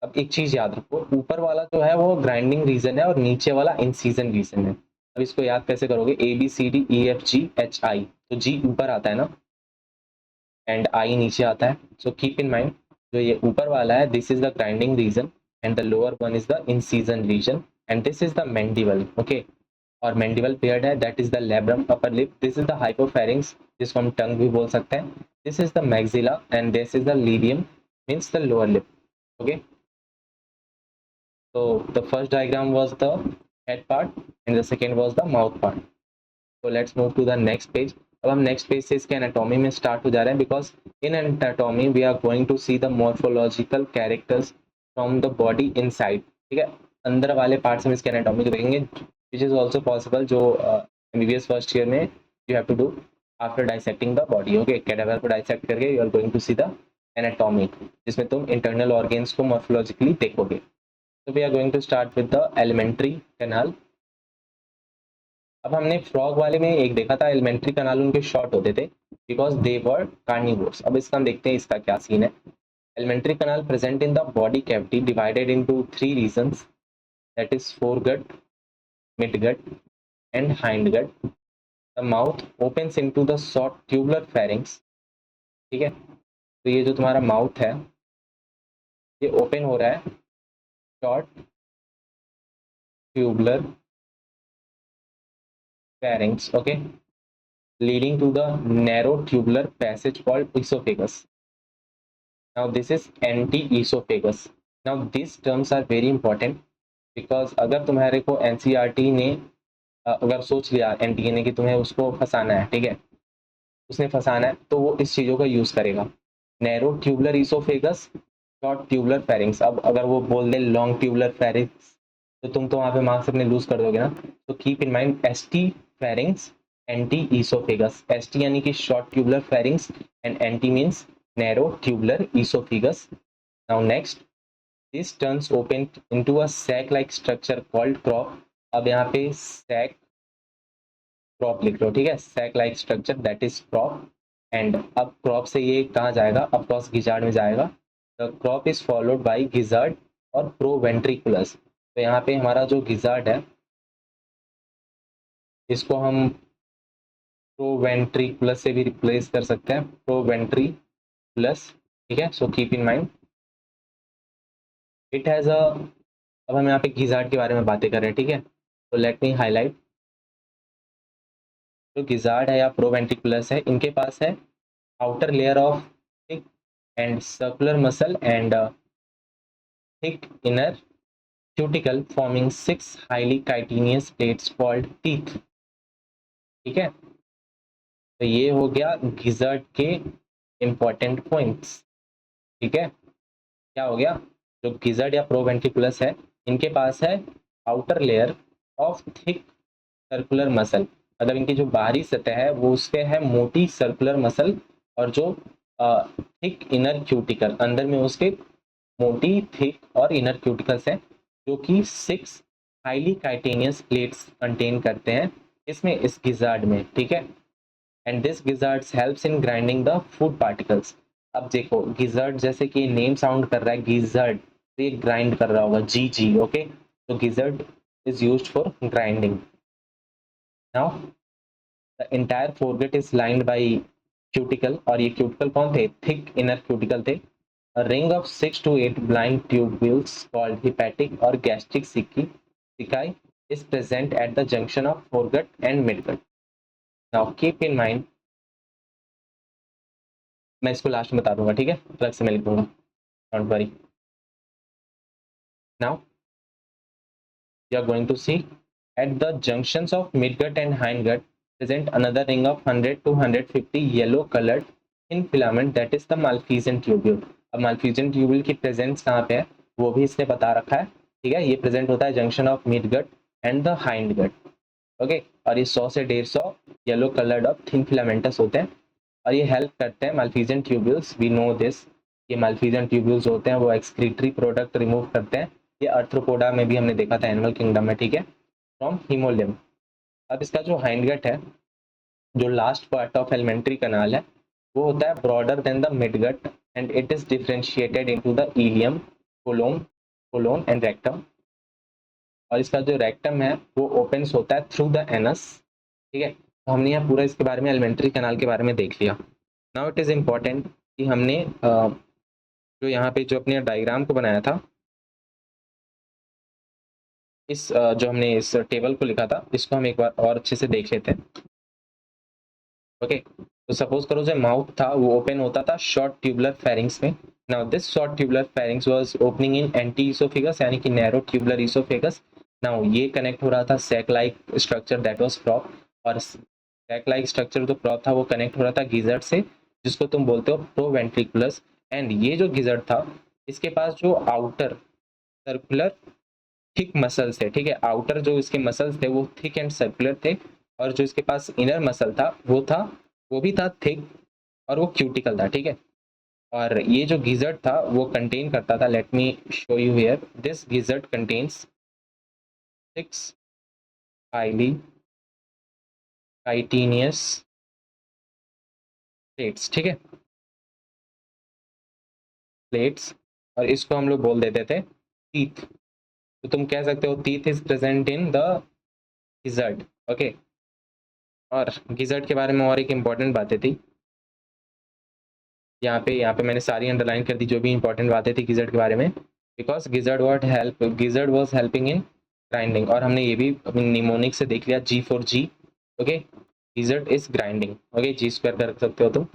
अब एक चीज याद रखो, ऊपर वाला जो है वो ग्राइंडिंग रीजन है और नीचे वाला इंसीजन रीजन है। अब इसको याद कैसे करोगे, A B C D E F G H I, तो जी ऊपर आता है ना एंड आई नीचे आता है, सो कीप इन माइंड जो ये ऊपर वाला है this is the grinding region and the lower one is the incision region and this is the mandible, okay. और मैंडिबल पेयर्ड है, that is the labrum upper lip, this is the hypopharynx जिसको हम tongue भी बोल सकते हैं, this is the maxilla and this is the labium means the lower lip, okay. So the first diagram was the head part and the second was the mouth part. So let's move to the next page. अब हम next page से इसके anatomy में start हो जा रहे हैं, because in anatomy we are going to see the morphological characters from the body inside, ठीक है, अंदर वाले पार्ट्स में इसके एनाटॉमी को देखेंगे, विच इज ऑल्सो पॉसिबल जो एमबीबीएस फर्स्ट ईयर में you have to do after dissecting the body, okay. Cadaver को डाइसेक्ट करके you are going to see the anatomy, जिसमें तुम इंटरनल ऑर्गेन्स को मॉर्फोलॉजिकली देखोगे। So we are going to start with the elementary canal. अब हमने frog वाले में एक देखा था, एलिमेंट्री कनाल उनके शॉर्ट होते थे बिकॉज दे वर कार्निवोर्स। अब इसका हम देखते हैं इसका क्या सीन है। Alimentary canal present in the body cavity divided into 3 regions, that is foregut, midgut and hindgut. The mouth opens into the short tubular pharynx, ठीक है। तो ये जो तुम्हारा माउथ है ये ओपन हो रहा है short tubular pharynx, okay, leading to the narrow tubular passage called esophagus. Now this is anti-esophagus. Now these terms are very important because अगर तुम्हारे को एनसीईआरटी ने अगर सोच लिया एनटीए ने कि तुम्हें उसको फंसाना है, ठीक है, उसने फंसाना है तो वो इस चीज़ों का यूज़ करेगा, narrow tubular oesophagus, short tubular pharynx. अब अगर वो बोल दे लॉन्ग ट्यूबुलर फेरिंग्स तो तुम तो वहाँ पे मार्क्स अपने लूज कर दोगे ना, तो keep in mind ST pharynx, NT oesophagus, ST यानी कि short tubular pharynx and NT means narrow tubular oesophagus. Now next, this turns open into a sac like structure called crop. अब यहाँ पे सैक क्रॉप लिख लो, ठीक है, sac like structure that is crop. And अब क्रॉप से ये कहाँ जाएगा, ऑफकोर्स गिजार्ड में जाएगा। The crop is followed by gizzard और प्रोवेंट्रिकुलस। तो यहाँ पे हमारा जो गिजार्ड है इसको हम प्रोवेंट्रिकुलस से भी रिप्लेस कर सकते हैं, प्रोवेंट्रिकुलस, ठीक है। So keep in mind it has a, अब हम यहाँ पे गिजार्ड के बारे में बातें कर रहे हैं, ठीक है, तो लेट मी हाईलाइट। जो गिजार्ड है या प्रोवेंट्रिकुलस है, इनके पास है outer layer of thick and circular muscle and thick inner cuticle forming 6 highly chitinous plates called teeth, ठीक है। तो ये हो गया गिजार्ड के इंपॉर्टेंट पॉइंट्स, ठीक है। क्या हो गया, जो गिजार्ड या प्रोवेंट्रिकुलस है इनके पास है outer layer of thick circular muscle, मतलब इनकी जो बाहरी सतह है वो उसके है मोटी सर्कुलर मसल, और जो थिक इनर क्यूटिकल अंदर में उसके मोटी थिक और इनर क्यूटिकल्स है, जो कि 6 हाईली काइटेनियस प्लेट्स कंटेन करते हैं इसमें, इस गिजार्ड में, ठीक है। And this gizzards helps in grinding the food particles. अब देखो गिजार्ड जैसे कि नेम साउंड कर रहा है गिजार्ड, तो ये ग्राइंड कर रहा होगा, जी जी, ओके। तो gizzard is used for grinding. Now the entire forget is lined by cuticle, और ये क्यूटिकल कौन थे, थिक इनर क्यूटिकल थे। A ring of 6 to 8 blind tubules called hepatic or gastric cecae is present at the junction of foregut and midgut. Now keep in mind, मैं इसको last में बता दूंगा, ठीक है, अलग से मैं लिख दूंगा, don't worry. Now we are going to see at the junctions of midgut and hindgut present another ring of 100 to 150 yellow colored thin filament, that is the Malphizian tubule. अब Malphizian tubule की presence कहाँ पे है वो भी इसने बता रखा है, ठीक है। ये प्रेजेंट होता है junction of midgut and the hind gut, okay. और ये 100 से 150 येलो कलर्ड और थिन फिलामेंटस होते हैं, और ये हेल्प करते हैं malpighian tubules, we know this, ये मालफिजियन ट्यूब्यूल्स होते हैं वो एक्सक्रीटरी प्रोडक्ट रिमूव करते हैं। ये आर्थ्रोपोडा में भी हमने देखा था एनिमल किंगडम में, ठीक है, फ्रॉम हीमोलिम्फ। अब इसका जो हाइंडगट है, जो last part of alimentary canal है, वो होता है broader than the midgut and it is differentiated into the ileum, colon and rectum. और इसका जो रेक्टम है वो ओपन्स होता है थ्रू द एनस, ठीक है। तो हमने यहाँ पूरा इसके बारे में, एलिमेंट्री कनाल के बारे में देख लिया। नाउ इट इज इम्पॉर्टेंट कि हमने जो यहाँ पे जो अपने डायग्राम को बनाया था, इस जो हमने इस टेबल को लिखा था, इसको हम एक बार और अच्छे से देख लेते हैं। ओके, तो सपोज करो जो माउथ था वो ओपन होता था शॉर्ट ट्यूबुलर फेरिंग्स में। Now this short tubular pharynx was opening in NT oesophagus, यानी कि नैरो ट्यूबुलर ईसोफेगस। नाउ ये कनेक्ट हो रहा था sac like structure that was crop, और सैक लाइक स्ट्रक्चर जो प्रॉप था वो कनेक्ट हो रहा था गिजर्ड से, जिसको तुम बोलते हो प्रोवेंट्रिकुलस। एंड ये जो गिजर्ड था, इसके पास जो आउटर सर्कुलर थिक मसल्स थे, ठीक है, आउटर जो इसके मसल्स थे वो थिक एंड सर्कुलर थे, और जो इसके पास इनर मसल था वो भी था थिक, और वो क्यूटिकल था, ठीक है। और ये जो गिजर्ड था वो कंटेन करता था, late me show you here, this gizzard contains 6 highly chitinous plates, ठीक है, प्लेट्स। और इसको हम लोग बोल देते थे टीथ। तो तुम कह सकते हो teeth is present in the gizzard, okay. और गिजर्ड के बारे में और एक इम्पॉर्टेंट बातें थी, यहाँ पे मैंने सारी अंडरलाइन कर दी जो भी इंपॉर्टेंट बातें थी गिजर्ड के बारे में, because gizzard was helping in grinding. और हमने ये भी निमोनिक से देख लिया, G4G, okay, gizzard is grinding, okay, G square कर सकते हो तुम।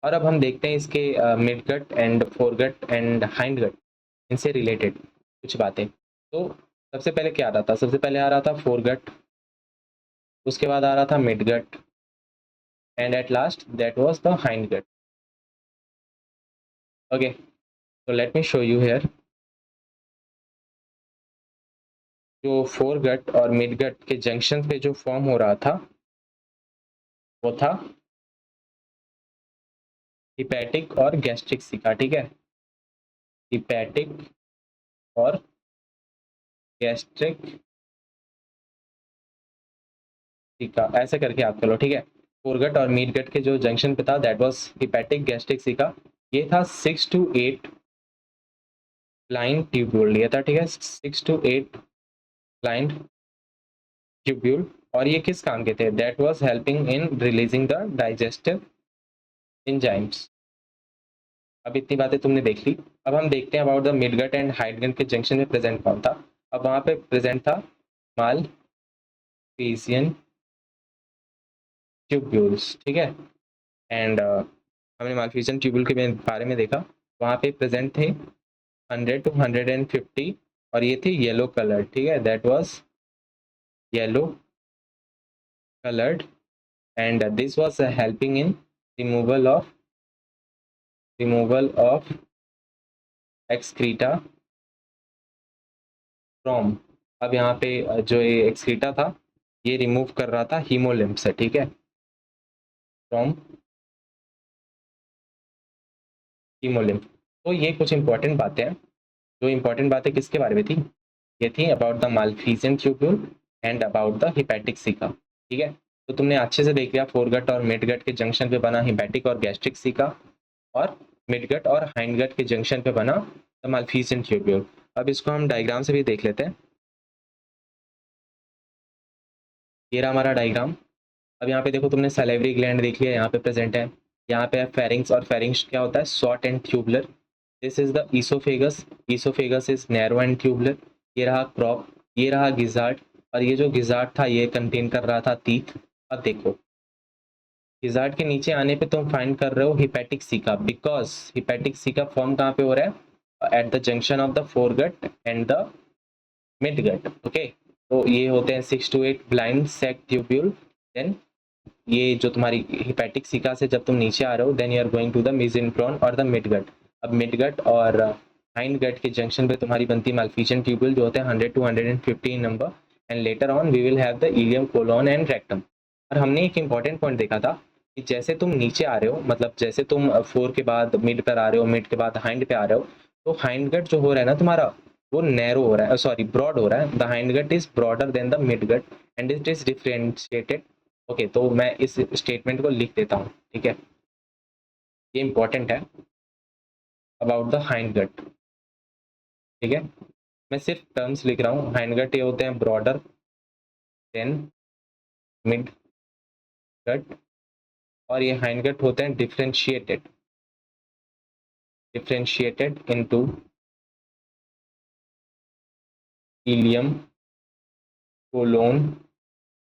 और अब हम देखते हैं इसके midgut and foregut and hindgut, इनसे रिलेटेड कुछ बातें। तो सबसे पहले क्या आ रहा था, सबसे पहले आ रहा था फोरगट, उसके बाद आ रहा था midgut, and at last that was the hindgut, okay. तो let me show you here, जो फोरगट और मिडगट के जंक्शन पे जो फॉर्म हो रहा था वो था हिपैटिक और गैस्ट्रिक सिका, ठीक है, हिपैटिक और गैस्ट्रिक सिका, ऐसे करके आप चलो, ठीक है। फोरगट और मिडगट के जो जंक्शन पे था दैट वाज हिपैटिक गैस्ट्रिक सिका, ये था 6 to 8 ब्लाइंड ट्यूब्यूल लिया था, ठीक है, 6 to 8 ब्लाइंड ट्यूब्यूल। और ये किस काम के थे, that was helping in releasing the digestive enzymes. अब इतनी बातें तुमने देख ली। अब हम देखते हैं अबाउट द मिडगट एंड हाइडगट के जंक्शन में प्रेजेंट कौन था। अब वहाँ पे प्रेजेंट था मालफिजियन ट्यूब्यूल्स, ठीक है। एंड हमने मालफिजियन ट्यूब्यूल के बारे में देखा, वहाँ पे प्रेजेंट थे 100 to 150, और ये थे येलो कलर, ठीक है, that was yellow colored, and this was helping in removal of excreta from। अब यहाँ पे जो ये एक्सक्रीटा था ये रिमूव कर रहा था हीमोलिम्फ से, ठीक है, फ्रॉम हीमोलिम्फ। तो ये कुछ इंपॉर्टेंट बातें हैं। जो इंपॉर्टेंट बातें किसके बारे में थी, ये थी about the Malpighian tubule and about the hepatic caeca, ठीक है। तो तुमने अच्छे से देख लिया, फोरगट और मिडगट के जंक्शन पे बना हिपैटिक और गैस्ट्रिक सिका, और मिडगट और हाइंडगट के जंक्शन पे बना द मालफिजियन ट्यूब्यूल। अब इसको हम डायग्राम से भी देख लेते हैं, ये रहा हमारा डायग्राम। अब यहाँ पे देखो, तुमने सैलिवरी ग्लैंड देख लिया, यहाँ पे प्रेजेंट है, यहाँ पे है फेरिंग्स, और फेरिंग्स क्या होता है, short and tubular. This is the oesophagus, oesophagus is narrow and tubular. ये रहा क्रॉप, ये रहा गिजार्ड, और ये जो गिजार्ड था ये कंटेन कर रहा था टीथ। अब देखो, गिजार्ड के नीचे आने पे तुम फाइंड कर रहे हो हिपैटिक सिका, बिकॉज हिपैटिक सिका फॉर्म कहाँ पे हो रहा है, at the junction of the foregut and the midgut, okay. तो ये होते हैं 6 to 8 blind sac tubule. Then ये जो तुम्हारी हिपैटिक सिका से जब तुम नीचे आ रहे हो, then you are going to the mesenteron और द मिडगट। अब मिडगट और हाइंडगट के जंक्शन पे तुम्हारी बनती मालफिजियन ट्यूब्यूल जो होते हैं 100 to 150 number, and later on we will have the ileum, colon and rectum. और हमने एक इंपॉर्टेंट पॉइंट देखा था कि जैसे तुम नीचे आ रहे हो, मतलब जैसे तुम 4 के बाद मिड पर आ रहे हो, मिड के बाद हाइंड पे आ रहे हो, तो हाइंड गट जो हो रहा है ना तुम्हारा, वो नैरो हो रहा है, सॉरी ब्रॉड हो रहा है। The hind gut is broader than the mid gut and it is differentiated. Okay, तो मैं इस स्टेटमेंट को लिख देता हूँ, ठीक है, ये इंपॉर्टेंट है अबाउट द हाइंड गट। ठीक है, मैं सिर्फ टर्म्स लिख रहा हूँ। हाइंड गट ये होते हैं ब्रॉडर देन मिड गट, और ये हाइंड गट होते हैं differentiated, differentiated into ileum, colon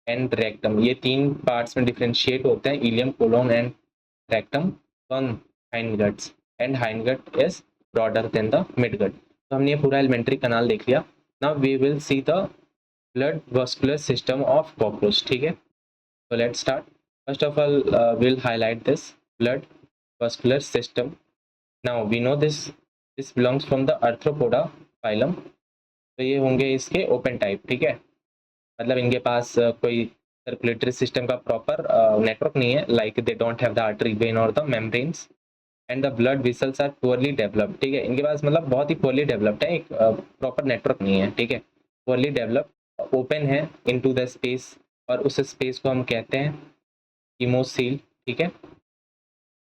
and rectum. ये 3 पार्ट्स में डिफरेंशिएट होते हैं, ileum, colon and rectum on hind guts, and hind gut is broader than the mid gut. तो हमने ये पूरा एलिमेंट्री कनाल देख लिया। Now we will see the blood vascular system of cockroach. ठीक है, so let's start. First of all, we'll highlight this blood vascular system. Now we know this belongs from the arthropoda phylum. तो ये होंगे इसके open type, ठीक है, मतलब इनके पास कोई सर्कुलेटरी सिस्टम का प्रॉपर नेटवर्क नहीं है, like they don't have the artery, vein और the membranes and the blood vessels are poorly developed. ठीक है, इनके पास मतलब बहुत ही पुअरली डेवलप्ड है, एक प्रॉपर नेटवर्क नहीं है। ठीक है, पुअरली डेवलप्ड, ओपन है इनटू द स्पेस, और उस स्पेस को हम कहते हैं हीमोसील। ठीक है,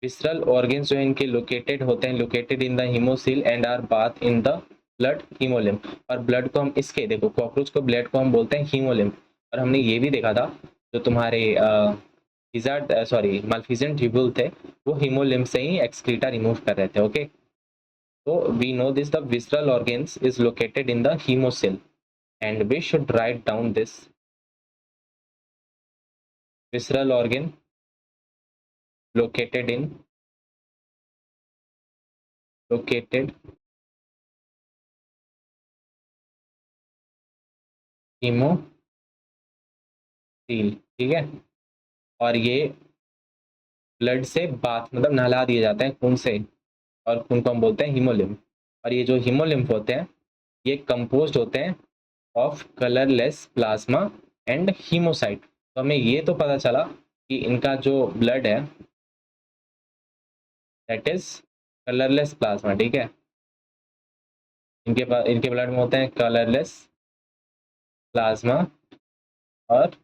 विसरल ऑर्गन्स जो है इनके लोकेटेड होते हैं, located in the haemocoel and are bath in the blood haemolymph. और ब्लड को हम इसके, देखो कॉकरोच को ब्लड को हम बोलते हैं हीमोलिम्फ। और हमने ये भी देखा था जो तुम्हारे लिज़ार्ड सॉरी माल्फिजेंट ट्यूब्यूल थे, वो हीमोलिम्फ से ही एक्सक्रीटा रिमूव कर रहे थे। ओके, तो we know this, the visceral organs is located in the haemocoel and we should write down this visceral organ located in located hemocoel। ठीक है, और ये ब्लड से बाथ मतलब नहला दिए जाते हैं खून से, और खून को हम बोलते हैं हीमोलिम्फ। और ये जो हीमोलिम्फ होते हैं ये कंपोज्ड होते हैं ऑफ कलरलेस प्लाज्मा एंड हीमोसाइट। तो हमें ये तो पता चला कि इनका जो ब्लड है दैट इज कलरलेस प्लाज्मा। ठीक है, इनके ब्लड में होते हैं कलरलेस प्लाज्मा और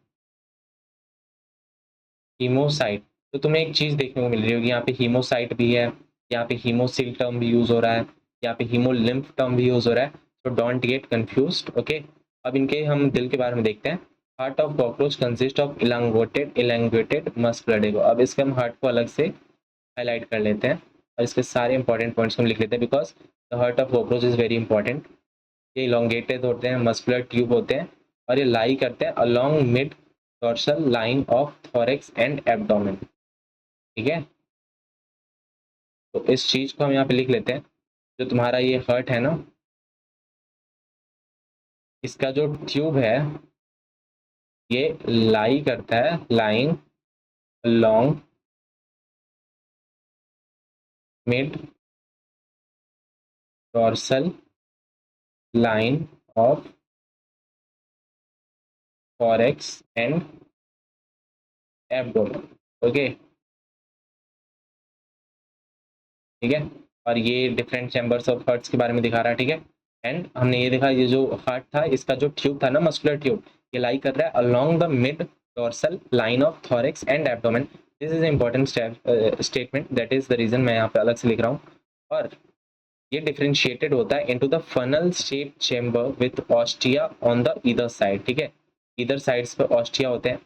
हीमोसाइट। तो तुम्हें एक चीज देखने को मिल रही होगी, यहाँ पे हीमोसाइट भी है, यहाँ पे हीमोसिल टर्म भी यूज हो रहा है, यहाँ पे हीमोलिम्फ टर्म भी यूज हो रहा है। तो डोंट गेट कंफ्यूज्ड। ओके, अब इनके हम दिल के बारे में देखते हैं। Heart of cockroach consist of elongated muscular डेगो। अब इसके हम हार्ट को अलग से हाईलाइट कर लेते हैं और इसके सारे इंपॉर्टेंट पॉइंट्स हम लिख लेते हैं, because the heart of cockroach is very important. ये इलोंगेटेड होते हैं, मस्कुलर ट्यूब होते हैं, और ये लाई करते हैं along mid dorsal line of thorax and abdomen. ठीक है, तो इस चीज को हम यहाँ पे लिख लेते हैं। जो तुम्हारा ये हार्ट है ना, इसका जो ट्यूब है ये लाई करता है, line along mid dorsal line of thorax and abdomen. Okay, ठीक है, और ये डिफरेंट चैम्बर्स ऑफ हार्ट्स के बारे में दिखा रहा है। ठीक है, एंड हमने ये देखा ये जो हार्ट था इसका जो ट्यूब था ना, मस्कुलर ट्यूब, ये लाई कर रहा है along the mid dorsal line of thorax and abdomen. This is important statement, that is the reason मैं यहाँ पे अलग से लिख रहा हूँ। और ये डिफरेंशिएटेड होता है into the funnel shape chamber with ostia on the either side. ठीक है, इधर साइड्स पे ऑस्टिया होते हैं।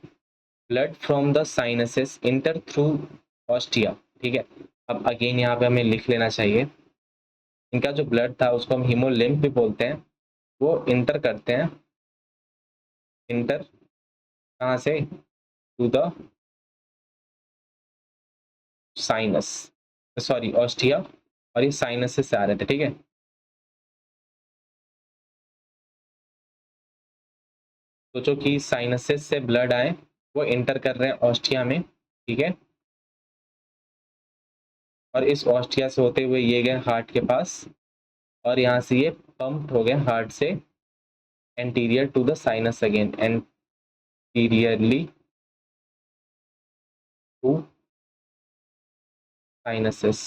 Blood from the sinuses inter through ostia. ठीक है, अब अगेन यहाँ पे हमें लिख लेना चाहिए, इनका जो ब्लड था उसको हम हीमोलिम्फ भी बोलते हैं, वो इंटर करते हैं, इंटर कहाँ से, to the sinus, sorry ostia, और ये साइनस से आ रहे थे। ठीक है, सोचो कि साइनसेस से ब्लड आए, वो इंटर कर रहे हैं ऑस्टिया में। ठीक है, और इस ऑस्टिया से होते हुए ये गए हार्ट के पास, और यहाँ से ये पंप हो गए हार्ट से anterior to the sinus, again anteriorly to sinuses.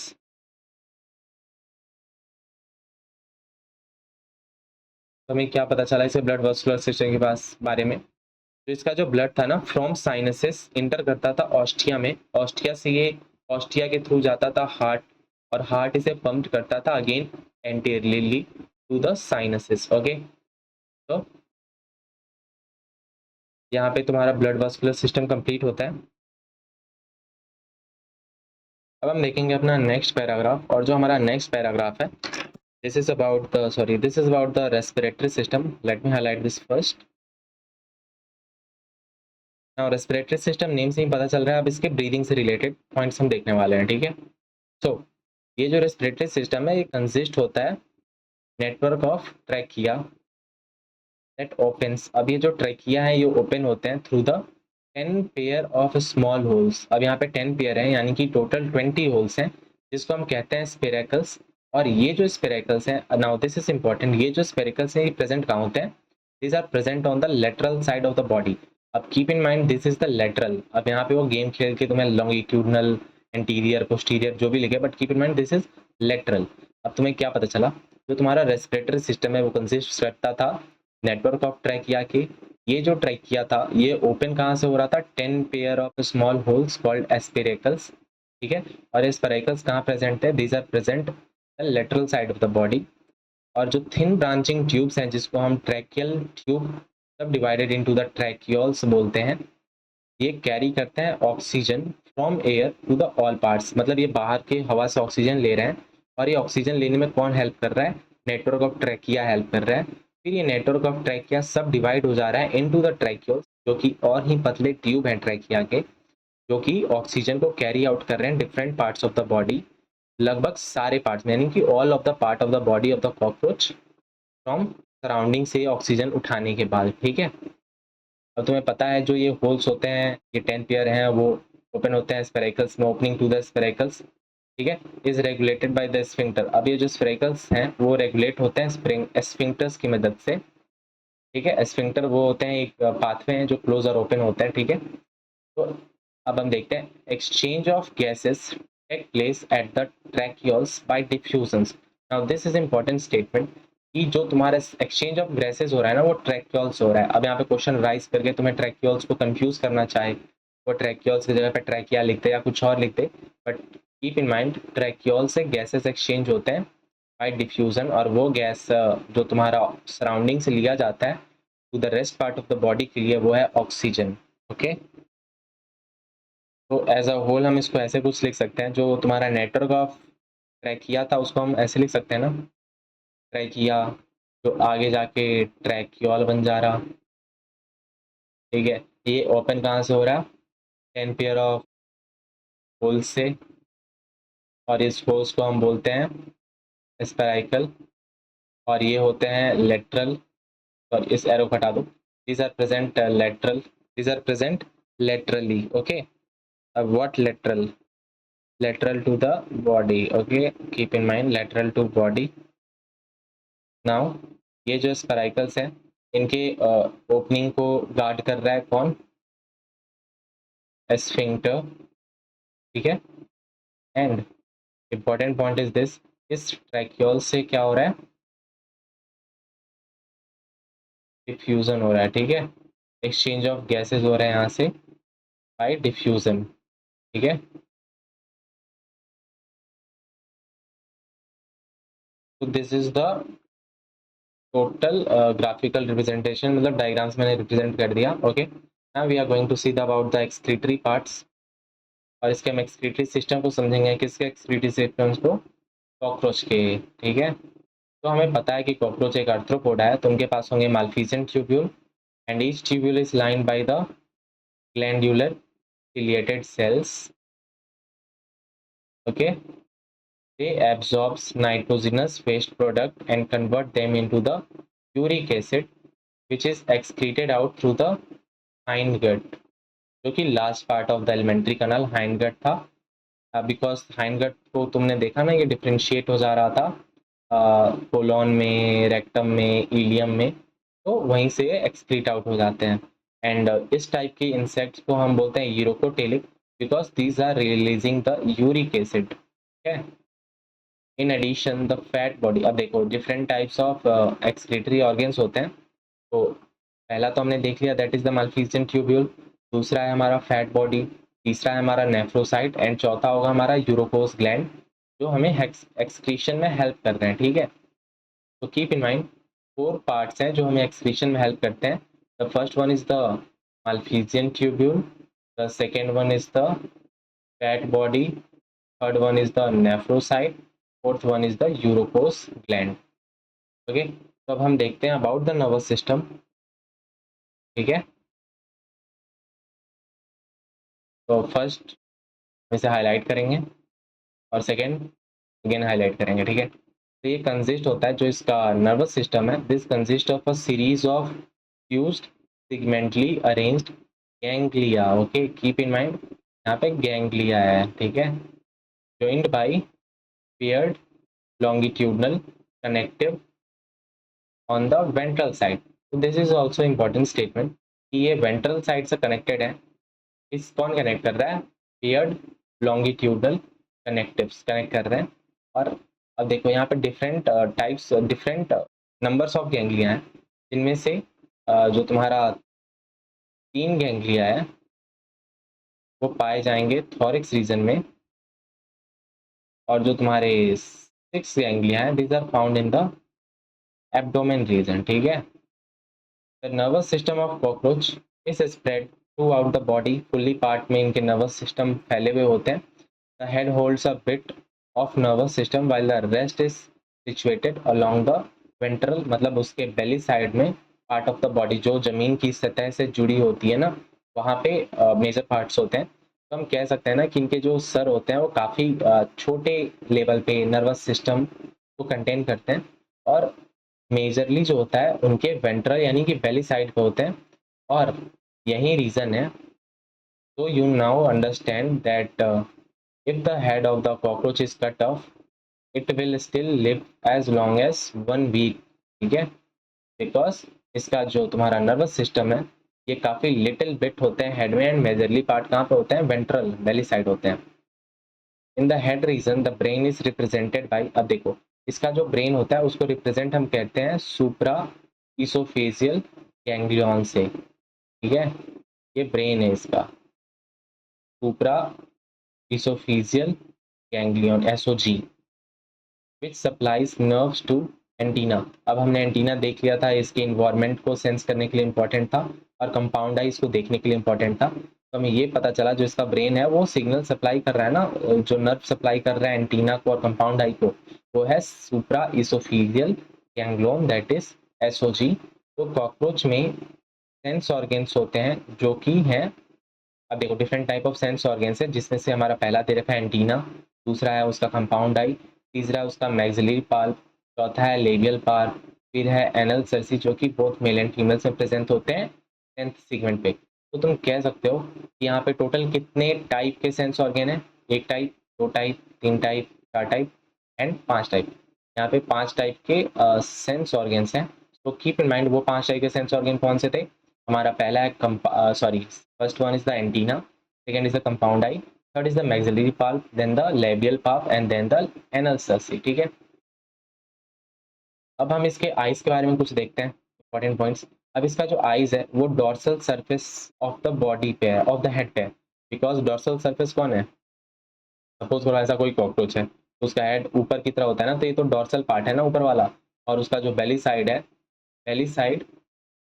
तो हमें क्या पता चला इसे ब्लड वास्कुलर सिस्टम के पास बारे में? तो इसका जो ब्लड था ना फ्रॉम साइनसेस इंटर करता था ऑस्टिया में, ऑस्टिया से ये ऑस्टिया के थ्रू जाता था हार्ट, और हार्ट इसे पंप करता था again anteriorly to the sinuses. Okay, तो यहाँ पे तुम्हारा ब्लड वास्कुलर सिस्टम कंप्लीट होता है। अब हम देखेंगे अपना नेक्स्ट पैराग्राफ, और जो हमारा नेक्स्ट पैराग्राफ है this is about the this is about the respiratory system. Let me highlight this first. Now respiratory system name से ही पता चल रहा है, अब इसके ब्रीदिंग से रिलेटेड पॉइंट्स हम देखने वाले हैं, ठीक है। सो ये जो रेस्पिरेटरी सिस्टम है ये कंसिस्ट होता है network of trachea that opens. अब ये जो ट्रैकिया है ये ओपन होते हैं through the 10 pair of small holes. अब यहाँ पे 10 पेयर हैं, यानी कि टोटल 20 होल्स हैं, जिसको हम कहते हैं स्पेरेकल्स। और ये जो स्पेरेकल्स हैं, नाउ दिस इज इंपॉर्टेंट, ये जो स्पेरेकल्स हैं ये प्रेजेंट कहाँ होते हैं? These are present on the lateral side of the body. अब keep in mind this is the lateral. अब यहाँ पे वो गेम खेल के तुम्हें लॉन्गिट्यूडनल, एंटीरियर, पोस्टीरियर जो भी लिखे, but keep in mind this is lateral. अब तुम्हें क्या पता चला? जो तुम्हारा रेस्पिरेटरी सिस्टम है वो कंसिस्ट करता था नेटवर्क ऑफ ट्रैकिया के। ये जो ट्रैकिया था ये ओपन कहाँ से हो रहा था? 10 pair of small holes called spiracles, ठीक है। और ये स्पिरेकल्स कहाँ प्रेजेंट है? These are present the lateral side of the body. और जो थिन ब्रांचिंग ट्यूब्स हैं जिसको हम tracheal tube subdivided into the tracheoles बोलते हैं, ये कैरी करते हैं oxygen from air to the all parts. मतलब ये बाहर के हवा से ऑक्सीजन ले रहे हैं, और ये ऑक्सीजन लेने में कौन हेल्प कर रहा है? नेटवर्क ऑफ ट्रैकिया हेल्प कर रहा है। फिर ये नेटवर्क ऑफ ट्रैकिया सब डिवाइड हो जा रहा है इनटू द ट्रैकियोल्स, जो कि और ही पतले ट्यूब हैं ट्रैकिया के, जो कि ऑक्सीजन को कैरी आउट कर रहे हैं different parts of the body, लगभग सारे पार्ट्स में, यानी कि all of the part of the body of the cockroach from surrounding से ऑक्सीजन उठाने के बाद, ठीक है। अब तुम्हें पता है जो ये होल्स होते हैं, ये 10 पेयर हैं, वो ओपन होते हैं स्पेरेकल्स में, ओपनिंग टू द स्पेरेकल्स, ठीक है, is regulated by the sphincter. अब ये जो स्पेरेकल्स हैं वो रेगुलेट होते हैं स्फिंक्टर्स की मदद से, ठीक है। स्फिंक्टर वो होते हैं एक पाथवे हैं जो क्लोज और ओपन होता है, ठीक है। तो अब हम देखते हैं exchange of gases take place at the tracheoles by diffusions. Now this is important statement कि जो तुम्हारा एक्सचेंज ऑफ गैसेस हो रहा है ना वो ट्रैकियोल्स हो रहा है। अब यहाँ पे क्वेश्चन राइज करके तुम्हें ट्रैकियोल्स को कंफ्यूज करना चाहे, वो ट्रैकियोल्स की जगह पे ट्रैकिया लिखते या कुछ और लिखते, बट कीप इन माइंड ट्रैकियोल से गैसेस एक्सचेंज होते हैं बाय डिफ्यूजन, और वो गैस जो तुम्हारा सराउंडिंग से लिया जाता है to the rest part of the body के लिए वो है ऑक्सीजन, ओके। तो एज अ होल हम इसको ऐसे कुछ लिख सकते हैं, जो तुम्हारा नेटवर्क ऑफ ट्रैकिया था उसको हम ऐसे लिख सकते हैं ना, ट्रैकिया जो आगे जाके ट्रैकियोल बन जा रहा, ठीक है। ये ओपन कहाँ से हो रहा है? 10 पेयर ऑफ होल्स से, और इस होल्स को हम बोलते हैं स्पेराइकल, और ये होते हैं लेटरल, और इस एरो को हटा दो, these are present lateral, these are present laterally, okay. अब what lateral? lateral to the body, okay, keep in mind lateral to body. now ये जो स्पेराइकल्स हैं इनके ओपनिंग को गार्ड कर रहा है कौन? स्फिंक्टर, ठीक है। And important point is this, इस ट्रैकियोल से क्या हो रहा है? डिफ्यूजन हो रहा है, ठीक है। एक्सचेंज ऑफ गैसेस हो रहा है यहाँ से बाय डिफ्यूजन, ठीक है। तो this is the total graphical representation, मतलब डायग्राम्स मैंने रिप्रेजेंट कर दिया, okay. Now we are going to see the about the excretory parts, और इसके हम एक्सक्रीटरी सिस्टम को समझेंगे। किसके एक्सक्रीटरी सिस्टम्स को? कॉकरोच के, ठीक है। तो हमें पता है कि कॉकरोच एक आर्थ्रोपोडा है, तो उनके पास होंगे Malpighian tubule, and each tubule is lined by the glandular ciliated cells, okay. They absorbs nitrogenous waste product and convert them into the uric acid, which is excreted out through the hindgut, जो कि last part of the elementary kanal hindgut था। Because hindgut को तुमने देखा ना, ये differentiate हो जा रहा था कोलोन में, रेक्टम में, इलियम में, तो वहीं से एक्सक्रीट आउट हो जाते हैं। एंड इस टाइप के इंसेक्ट्स को हम बोलते हैं uricotelic, because these are releasing the uric acid, है। In addition the fat body, अब देखो different types of excretory organs होते हैं। तो पहला तो हमने देख लिया, that is the Malpighian tubule. दूसरा है हमारा फैट बॉडी। तीसरा है हमारा नेफ्रोसाइट। एंड चौथा होगा हमारा यूरोकोस ग्लैंड, जो हमें एक्सक्रीशन में हेल्प कर रहे हैं, ठीक है। तो कीप इन माइंड 4 पार्ट्स हैं जो हमें एक्सक्रीशन में हेल्प करते हैं। The first one is the Malpighian tubule, the second one is the fat body, third one is the nephrocyte, fourth one is the uricose gland. Okay, तो अब हम देखते हैं अबाउट द नर्वस सिस्टम, ठीक है। तो फर्स्ट इसे highlight करेंगे और सेकेंड अगेन हाईलाइट करेंगे, ठीक है। तो ये कंसिस्ट होता है, जो इसका नर्वस सिस्टम है, this consist of a series of fused segmentally arranged ganglia. Okay, keep in mind यहाँ पे गैंग्लिया है, ठीक है, joined by paired longitudinal connective on the ventral side. So this is also important statement कि ये ventral side से connected है। इस कौन कनेक्ट कर रहा है? पेयर्ड लॉन्गिट्यूडनल कनेक्टिव्स कनेक्ट कर रहे हैं। और अब देखो यहाँ पे different types, different numbers of ganglia हैं, जिनमें से जो तुम्हारा 3 गैंग्लिया है वो पाए जाएंगे थॉरिक्स रीजन में, और जो तुम्हारे 6 गैंग्लिया हैं these are found in the abdomen region, ठीक है। The nervous system of cockroach is spread throughout the body, fully part में इनके नर्वस सिस्टम फैले हुए होते हैं। The head holds a bit of nervous system while the rest is situated along the ventral, मतलब उसके belly side में part of the body जो जमीन की सतह से जुड़ी होती है ना, वहाँ पे मेजर पार्ट्स होते हैं। तो हम कह सकते हैं ना कि इनके जो सर होते हैं वो काफ़ी छोटे लेवल पे नर्वस सिस्टम को कंटेन करते हैं, और मेजरली जो होता है उनके वेंट्रल यानी कि बेली साइड पे होते हैं, और यही रीज़न है। तो you now understand that if the head of the cockroach is cut off, it will still live as long as 1 week, ठीक है। बिकॉज इसका जो तुम्हारा नर्वस सिस्टम है ये काफ़ी लिटिल बिट होते हैं हेड में, एंड मेजरली पार्ट कहाँ पे होते हैं? वेंट्रल बेली साइड होते हैं। In the head region the brain is represented by, अब देखो इसका जो ब्रेन होता है उसको रिप्रेजेंट हम कहते हैं सुप्रा इसोफेजियल गैंग्लियन से, ठीक है। ये ब्रेन है इसका, supra oesophageal ganglion SOG, which supplies nerves to antenna. अब हमने एंटीना देख लिया था, इसके इन्वायरमेंट को सेंस करने के लिए इंपॉर्टेंट था, और कंपाउंड आई इसको देखने के लिए इंपॉर्टेंट था। तो हमें ये पता चला जो इसका ब्रेन है वो सिग्नल सप्लाई कर रहा है ना, जो नर्व सप्लाई कर रहा है एंटीना को और कंपाउंड आई को, वो है सुप्रा oesophageal ganglion, that is SOG. तो कॉकरोच में सेंस ऑर्गन्स होते हैं जो कि हैं, अब देखो different type of sense organs है, जिसमें से हमारा पहला दे रखा है एंटीना, दूसरा है उसका कंपाउंड आई, तीसरा है उसका मैक्सिलरी पाल्प, चौथा है लेबियल पार्प, फिर है एनल सर्सी, जो कि बोथ मेल एंड फीमेल्स में प्रेजेंट होते हैं 10th सीगमेंट पे। तो तुम कह सकते हो कि यहाँ पे टोटल कितने टाइप के सेंस ऑर्गन है? 1 type, 2 type, 3 type, 4 type and 5 type. यहाँ पे 5 टाइप के सेंस ऑर्गन्स हैं। तो कीप इन माइंड वो 5 टाइप के सेंस ऑर्गन कौन से थे? हमारा पहला है first one is the antenna, second is the compound eye, third is the maxillary palp, then the labial palp and then the anal cerci, ठीक है। अब हम इसके आईज के बारे में कुछ देखते हैं, इंपॉर्टेंट पॉइंट्स। अब इसका जो आईज है वो dorsal surface of the body पे है, ऑफ द हेड पे है, बिकॉज डॉर्सल सरफेस कौन है? सपोज करो ऐसा कोई कॉकरोच है तो उसका हेड ऊपर की तरह होता है ना, तो ये तो डॉर्सल पार्ट है ना ऊपर वाला, और उसका जो बेली साइड है, बेली side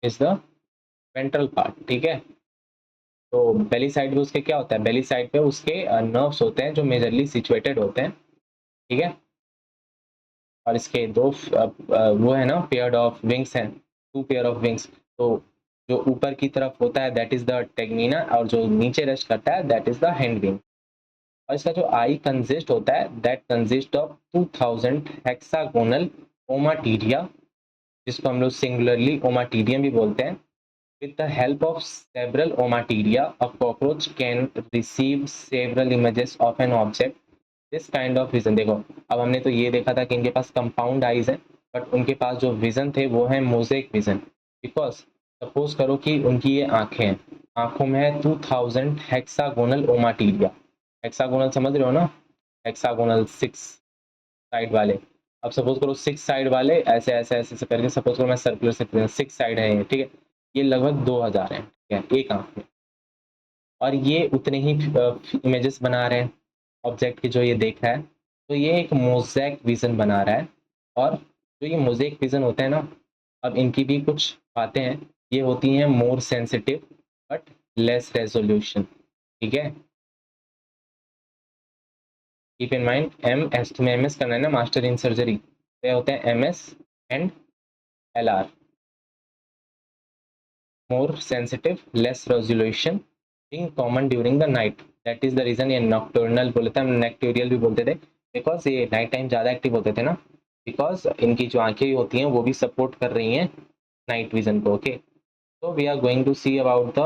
is the ventral part, ठीक है। तो बेली साइड पे उसके क्या होता है? बेली साइड पे उसके नर्व्स होते हैं जो मेजरली सिचुएटेड होते हैं, ठीक है। और इसके दो वो है ना पेयर ऑफ विंग्स हैं, 2 पेयर ऑफ विंग्स। तो जो ऊपर की तरफ होता है दैट इज द टेगनीना, और जो नीचे रेस्ट करता है that is the hand wing. और इसका जो आई कंसिस्ट होता है दैट कंसिस्ट ऑफ 2000 हेक्सागोनल ओमाटीरिया, जिसको हम लोग सिंगुलरली ओमाटीरियम भी बोलते हैं। With the help of several ommatidia, a cockroach can receive several images of an object. This kind of vision, देखो अब हमने तो ये देखा था कि इनके पास कंपाउंड आईज है, बट उनके पास जो विजन थे वो है मोजेक विजन। बिकॉज सपोज करो कि उनकी ये आंखें हैं, आंखों में है 2000 हेक्सागोनल ओमाटीरिया। हेक्सागोनल समझ रहे हो ना? हेक्सागोनल 6 साइड वाले। अब सपोज करो 6 साइड वाले ऐसे ऐसे ऐसे ऐसे करके, सपोज करो मैं सर्कुलर से 6 साइड है ये, ठीक है, ये लगभग 2000 है, ठीक है, एक आंख में। और ये उतने ही इमेजेस बना रहे हैं ऑब्जेक्ट की जो ये देख रहा है, तो ये एक मोज़ेक विजन बना रहा है। और जो ये मोज़ेक विजन होता है ना, अब इनकी भी कुछ बातें हैं, ये होती हैं more sensitive but less resolution, ठीक है। Keep in mind M S, तुम्हें एम एस करना है ना, मास्टर इन सर्जरी, तो ये होते हैं M S and L R, more sensitive less resolution being common during the night, that is the reason ये nocturnal बोले थे, हम नेक्टोरियल भी बोलते थे, बिकॉज ये नाइट टाइम ज़्यादा एक्टिव होते थे ना, बिकॉज इनकी जो आंखें होती हैं वो भी सपोर्ट कर रही हैं नाइट विजन को। ओके, तो we are going to see about the,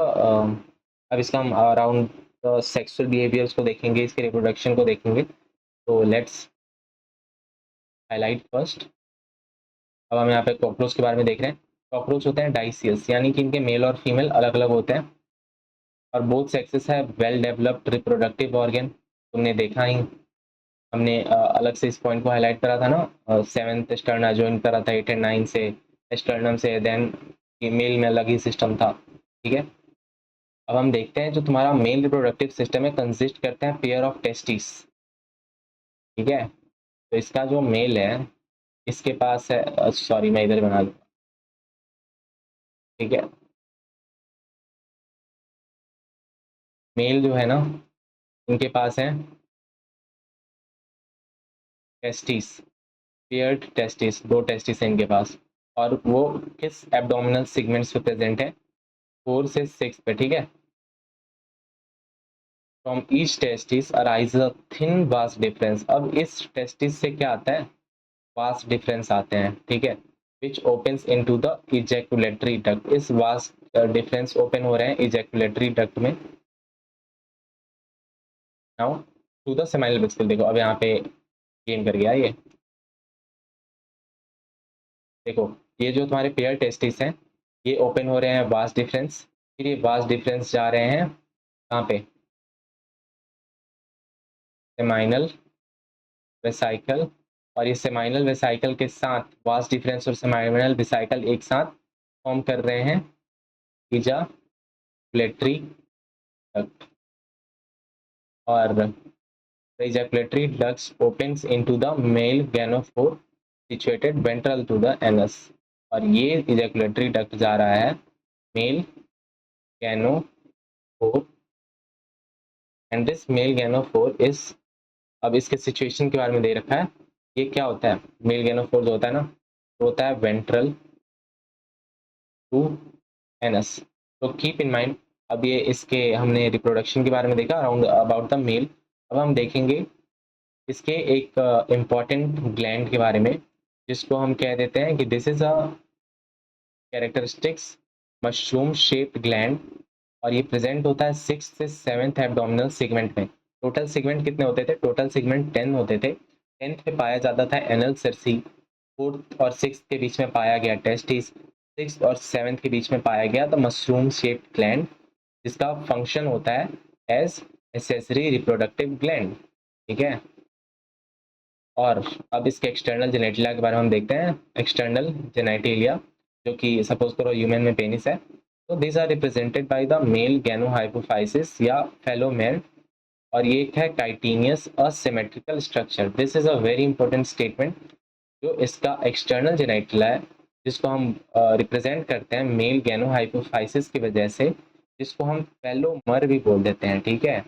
अब इसका हम अराउंड सेक्सुअल बिहेवियर्स को देखेंगे, इसके रिप्रोडक्शन को देखेंगे। तो लेट्स हाईलाइट फर्स्ट। अब हम यहाँ पे कॉकरोच के बारे में देख रहे हैं। कॉकरोच होते हैं डाइसियस, यानी कि इनके मेल और फीमेल अलग अलग होते हैं, और बोथ सेक्सेस है वेल डेवलप्ड रिप्रोडक्टिव ऑर्गन। तुमने देखा ही, हमने अलग से इस पॉइंट को हाईलाइट करा था ना, सेवेंथ स्टर्ना ज्वाइन करा था 8 एंड 9 से, स्टर्नम से, देन मेल में अलग ही सिस्टम था, ठीक है। अब हम देखते हैं जो तुम्हारा मेल रिप्रोडक्टिव सिस्टम है कंसिस्ट करते हैं पेयर ऑफ टेस्टिस, ठीक है। तो इसका जो मेल है इसके पास है, सॉरी मैं इधर बना लूँ, ठीक है। मेल जो है ना, इनके पास है टेस्टिस, पेयर्ड टेस्टिस, दो टेस्टिस है इनके पास, और वो किस एब्डोमिनल सेगमेंट्स पे प्रेजेंट है, 4 से 6 पे, ठीक है। From each testis arise a thin vast difference, अब इस टेस्टिस से क्या आता है, वास्ट डिफरेंस आते हैं, ठीक है, which opens into the ejaculatory duct, इस वास्ट डिफरेंस ओपन हो रहे हैं इजैकुलेटरी डक्ट में। Now to the seminal vesicle, देखो अब यहाँ पे गेन कर गया ये, देखो ये जो तुम्हारे पेयर टेस्टिस हैं ये ओपन हो रहे हैं वास्ट डिफरेंस, फिर ये वास्ट डिफरेंस जा रहे हैं कहाँ पे, सेमाइनल वेसाइकल, और ये सेमाइनल वेसाइकल के साथ वास्ट डिफरेंस और सेमाइनल वेसाइकल एक साथ फॉर्म कर रहे हैं इजाकुलेटरी डक्ट, और the ejaculatory duct opens into the male gynophore situated ventral to the anus, और ये ejaculatory duct जा रहा है male gynophore, and this male gynophore is, अब इसके सिचुएशन के बारे में दे रखा है, ये क्या होता है मेल gynophore जो होता है ना, तो होता है वेंट्रल टू एनस। तो कीप इन माइंड, अब ये इसके हमने रिप्रोडक्शन के बारे में देखा अराउंड अबाउट द मेल। अब हम देखेंगे इसके एक इम्पॉर्टेंट ग्लैंड के बारे में, जिसको हम कह देते हैं कि this is a characteristics mushroom shaped gland, और ये प्रेजेंट होता है 6th से 7th एब्डोमिनल सेगमेंट में। टोटल सेगमेंट कितने होते थे, टोटल सेगमेंट 10 होते थे। 10th पे पाया जाता था एनल सर्सी, 4th और 6th के बीच में पाया गया टेस्टिस, 6th और 7th के बीच में पाया गया द मशरूम शेप्ड ग्लैंड, जिसका फंक्शन होता है एज एसेसरी रिप्रोडक्टिव ग्लैंड, ठीक है। और अब इसके एक्सटर्नल जेनेटिलिया के बारे में हम देखते हैं। एक्सटर्नल जेनेटिलिया जो कि सपोज करो ह्यूमन में पेनिस है, तो this are represented by the male gonapophysis या फेलोमेर, और ये है chitinous asymmetrical structure. This is a very important statement, जो इसका एक्सटर्नल जेनेटिलिया है जिसको हम रिप्रेजेंट करते हैं मेल गैनोहाइपोफाइसिस की वजह से, जिसको हम फेलोमर भी बोल देते हैं, ठीक है।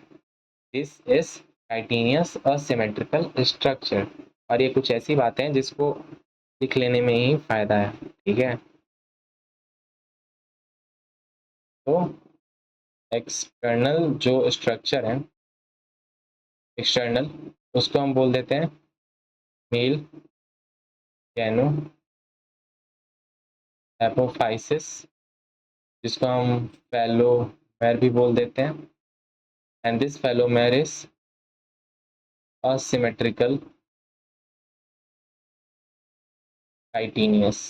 This is chitinous asymmetrical structure, और ये कुछ ऐसी बातें हैं जिसको लिख लेने में ही फायदा है, ठीक है। तो एक्सटर्नल जो स्ट्रक्चर है, एक्सटर्नल, उसको हम बोल देते हैं मेल गैनो एपोफाइसिस, जिसको हम फेलोमेर भी बोल देते हैं, and this phallomere is asymmetrical chitinous.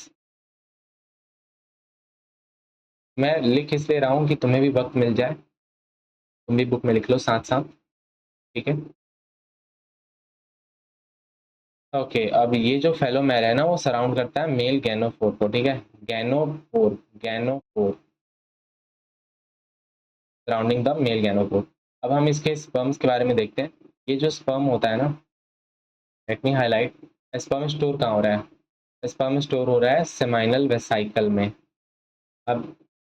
मैं लिख इसलिए रहा हूँ कि तुम्हें भी वक्त मिल जाए, तुम भी बुक में लिख लो साथ साथ, ठीक है। ओके, अब ये जो फेलोमेर है ना वो सराउंड करता है मेल गैनोफोर को, ठीक है, गैनोफोर, गैनोफोर सराउंडिंग द मेल गैनोफोर। अब हम इसके स्पर्म्स के बारे में देखते हैं। ये जो स्पर्म होता है ना, let me highlight, sperm store कहाँ हो रहा है? स्पर्म स्टोर हो रहा है सेमाइनल वेसाइकल में। अब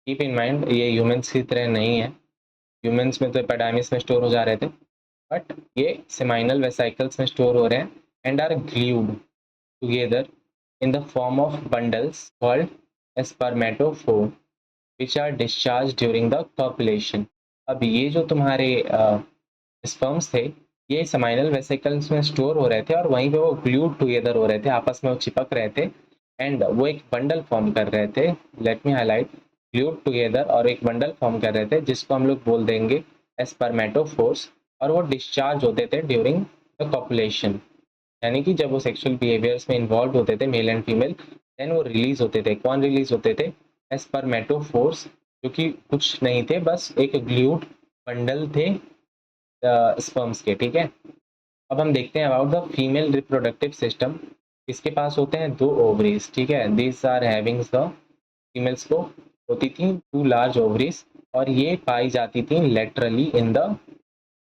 कीप इन माइंड ये ह्यूमंस की तरह नहीं है, ह्यूमंस में तो एपिडाइमिस में स्टोर हो जा रहे थे, बट ये सेमाइनल वेसाइकल्स में स्टोर हो रहे हैं and are glued together in the form of bundles called spermatophore which are discharged during the copulation। अब ये जो तुम्हारे स्पर्म्स थे ये सेमाइनल वेसिकल्स में स्टोर हो रहे थे और वहीं पे वो ग्लूड टुगेदर हो रहे थे, आपस में वो चिपक रहे थे एंड वो एक बंडल फॉर्म कर रहे थे। Let me highlight, glued together और एक बंडल फॉर्म कर रहे थे जिसको हम लोग बोल देंगे स्पर्मेटोफोर्स, और वो डिस्चार्ज होते थे ड्यूरिंग द कॉपुलेशन, यानी कि जब वो सेक्सुअल बिहेवियर्स में इन्वॉल्व होते थे मेल एंड फीमेल, देन वो रिलीज होते थे। कौन रिलीज होते थे? स्पर्मेटोफोर्स, जो कि कुछ नहीं थे, बस एक ग्लूड बंडल थे स्पर्म्स के, ठीक है। अब हम देखते हैं about the female reproductive system. इसके पास होते हैं दो ओवरीज, ठीक है, this are having the, females को होती थी टू लार्ज ओवरीज और ये पाई जाती थी laterally in the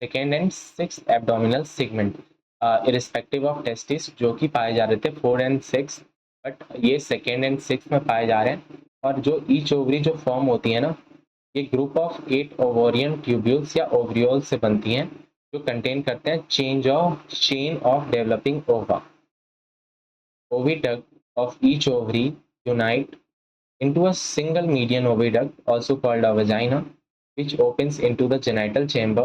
second and six abdominal segment, irrespective of testis, जो कि पाए जा रहे थे 4 और 6, बट ये सेकेंड एंड सिक्स में पाए जा रहे हैं। और जो ईच ओवरी जो फॉर्म होती है ना, ये ग्रुप ऑफ 8 ओवरियन ट्यूब्यूल्स या ओवरियोल्स से बनती हैं जो कंटेन करते हैं चेन ऑफ डेवलपिंग ओवा। Oviduct of each ovary unite into a single median oviduct, also called a vagina, which opens into the genital chamber.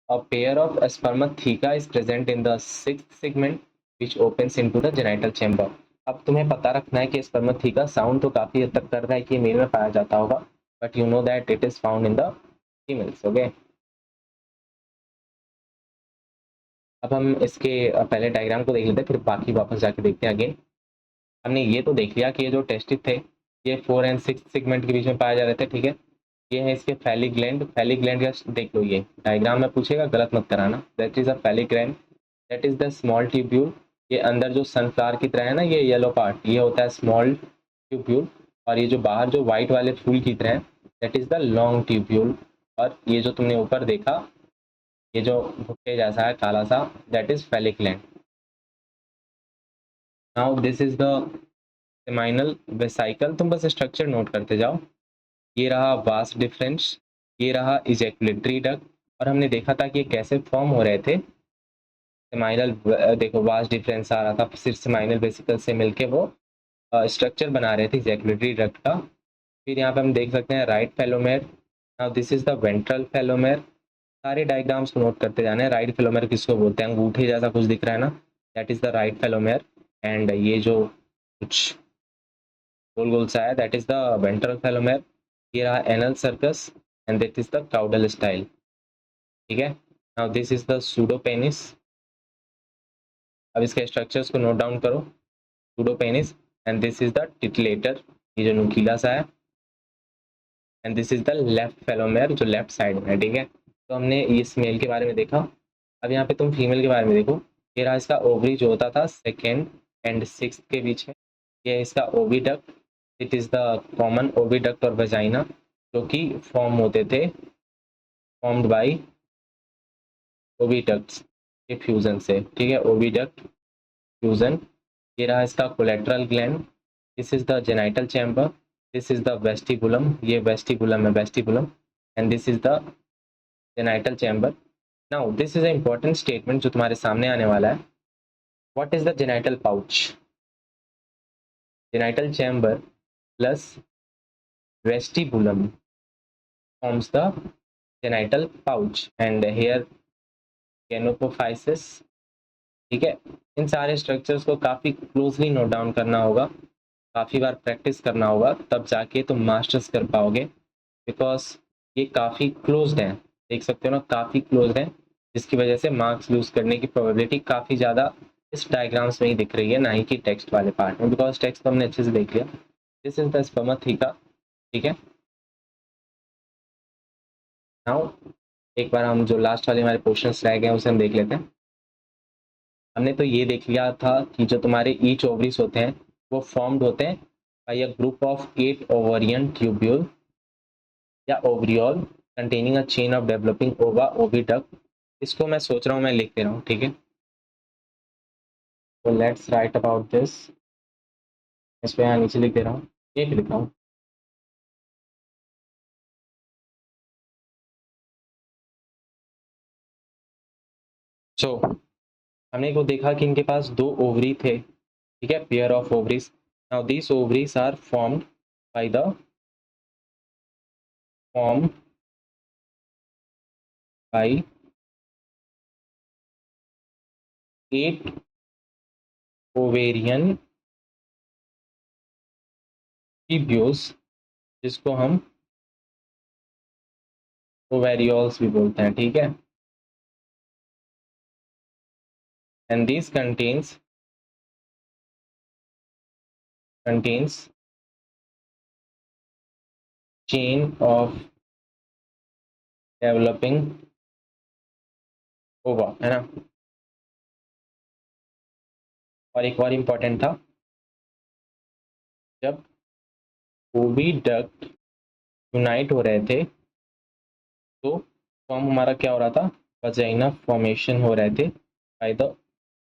A pair of spermatheca is present in the sixth segment, which opens into the genital chamber। अब तुम्हें पता रखना है कि spermatheca sound तो काफी हद तक कर रहा है कि मेल में पाया जाता होगा, but you know that it is found in the females. Okay, अब हम इसके पहले डायग्राम को देख लेते हैं, फिर बाकी वापस जाके देखते हैं अगेन। हमने ये तो देख लिया कि ये जो टेस्टिस थे ये 4 और 6 सेगमेंट के बीच में पाए जा रहे थे, ठीक है। ये है इसके फैलिक ग्लैंड, फैलिक ग्लैंड का देख लो, ये डायग्राम में पूछेगा गलत मत कराना। That is a phallic gland, that is the small tubule. ये अंदर जो सनफ्लावर की तरह है ना, ये येलो पार्ट, ये होता है स्मॉल ट्यूब्यूल, और ये जो बाहर जो व्हाइट वाले फूल की तरह है that is the long tubule. और ये जो तुमने ऊपर देखा ये जो भुट्टे जैसा है काला सा, that is phallic gland. Now this is the seminal vesicle, तुम बस स्ट्रक्चर नोट करते जाओ। ये रहा वास्ट डिफरेंस, ये रहा इजैकुलेटरी डक्ट, और हमने देखा था कि ये कैसे फॉर्म हो रहे थे। सेमाइनल, देखो वास्ट डिफरेंस आ रहा था, फिर सेमाइनल वेसिकल से मिलके वो स्ट्रक्चर बना रहे थे इजैकुलेटरी डक्ट का। फिर यहाँ पे हम देख सकते हैं right phallomere. Now this is the ventral phallomere. सारे डायग्राम्स को नोट करते जाना है। राइट फेलोमेर किसको बोलते हैं? अंगूठे जैसा कुछ दिख रहा है ना, that is the right phallomere. And ये जो कुछ गोल गोल सा है that is the ventral phallomere. ये रहा anal cercus and that is the caudal style, ठीक है। Now this is the pseudo penis. अब इसके स्ट्रक्चर्स को नोट डाउन करो। Pseudo penis, and this is the titillator, ये जो नुकीला सा है, and this is the left phallomere जो लेफ्ट साइड में है, ठीक है। तो हमने इस मेल के बारे में देखा। अब यहाँ पे तुम फीमेल के बारे में देखो। ये रहा इसका ओवरी जो होता था सेकेंड एंड सिक्स के बीच में, ये है इसका oviduct, it is the common oviduct और वेजाइना जो कि फॉर्म होते थे, फॉर्म्ड बाय ओविडक्ट्स के फ्यूजन से, ठीक है, ओविडक्ट फ्यूजन। ये रहा इसका collateral gland, this is the genital chamber, this is the vestibulum, ये वेस्टिबुलम है, vestibulum, and this is the genital chamber. Now this is a important statement जो तुम्हारे सामने आने वाला है। What is the genital pouch? Genital chamber plus vestibulum forms the genital pouch and here geniophysis, ठीक है। इन सारे स्ट्रक्चर्स को काफ़ी क्लोजली नोट डाउन करना होगा, काफ़ी बार प्रैक्टिस करना होगा, तब जाके तुम मास्टर्स कर पाओगे, बिकॉज ये काफ़ी क्लोज्ड हैं, देख सकते हो ना, काफ़ी क्लोज्ड हैं, जिसकी वजह से मार्क्स लूज करने की प्रोबेबिलिटी काफ़ी ज़्यादा इस डायग्राम्स में ही दिख रही है, ना ही कि टेक्स्ट वाले पार्ट में, बिकॉज टेक्स्ट तो हमने अच्छे से देख लिया। दिस इज द स्पर्मेथिका, ठीक है। नाउ एक बार हम जो लास्ट वाले हमारे क्वेश्चंस रह गए हैं उसे हम देख लेते हैं। हमने तो ये देख लिया था कि जो तुम्हारे ईच ओवरीज होते हैं वो फॉर्म्ड होते हैं by a group of 8 ovarian tubule या ovariole containing a chain of developing ova oviduct. इसको मैं सोच रहा हूँ मैं लिख दे रहा हूँ, ठीक है। तो लेट्स राइट अबाउट दिस। इस पे यहाँ नीचे लिख दे रहा हूँ, एक लिख रहा हूँ। सो हमने को देखा कि इनके पास 2 ओवरी थे, ठीक है, pair of ovaries. Now these ovaries are formed by the form by 8 ovarian tubules, जिसको हम ओवेरियोल्स भी बोलते हैं, ठीक है। And this contains chain of developing ova, है ना। और एक और इम्पोर्टेंट था, जब ओविडक्ट यूनाइट हो रहे थे तो फॉर्म हमारा क्या हो रहा था, वजाइना फॉर्मेशन हो रहे थे by the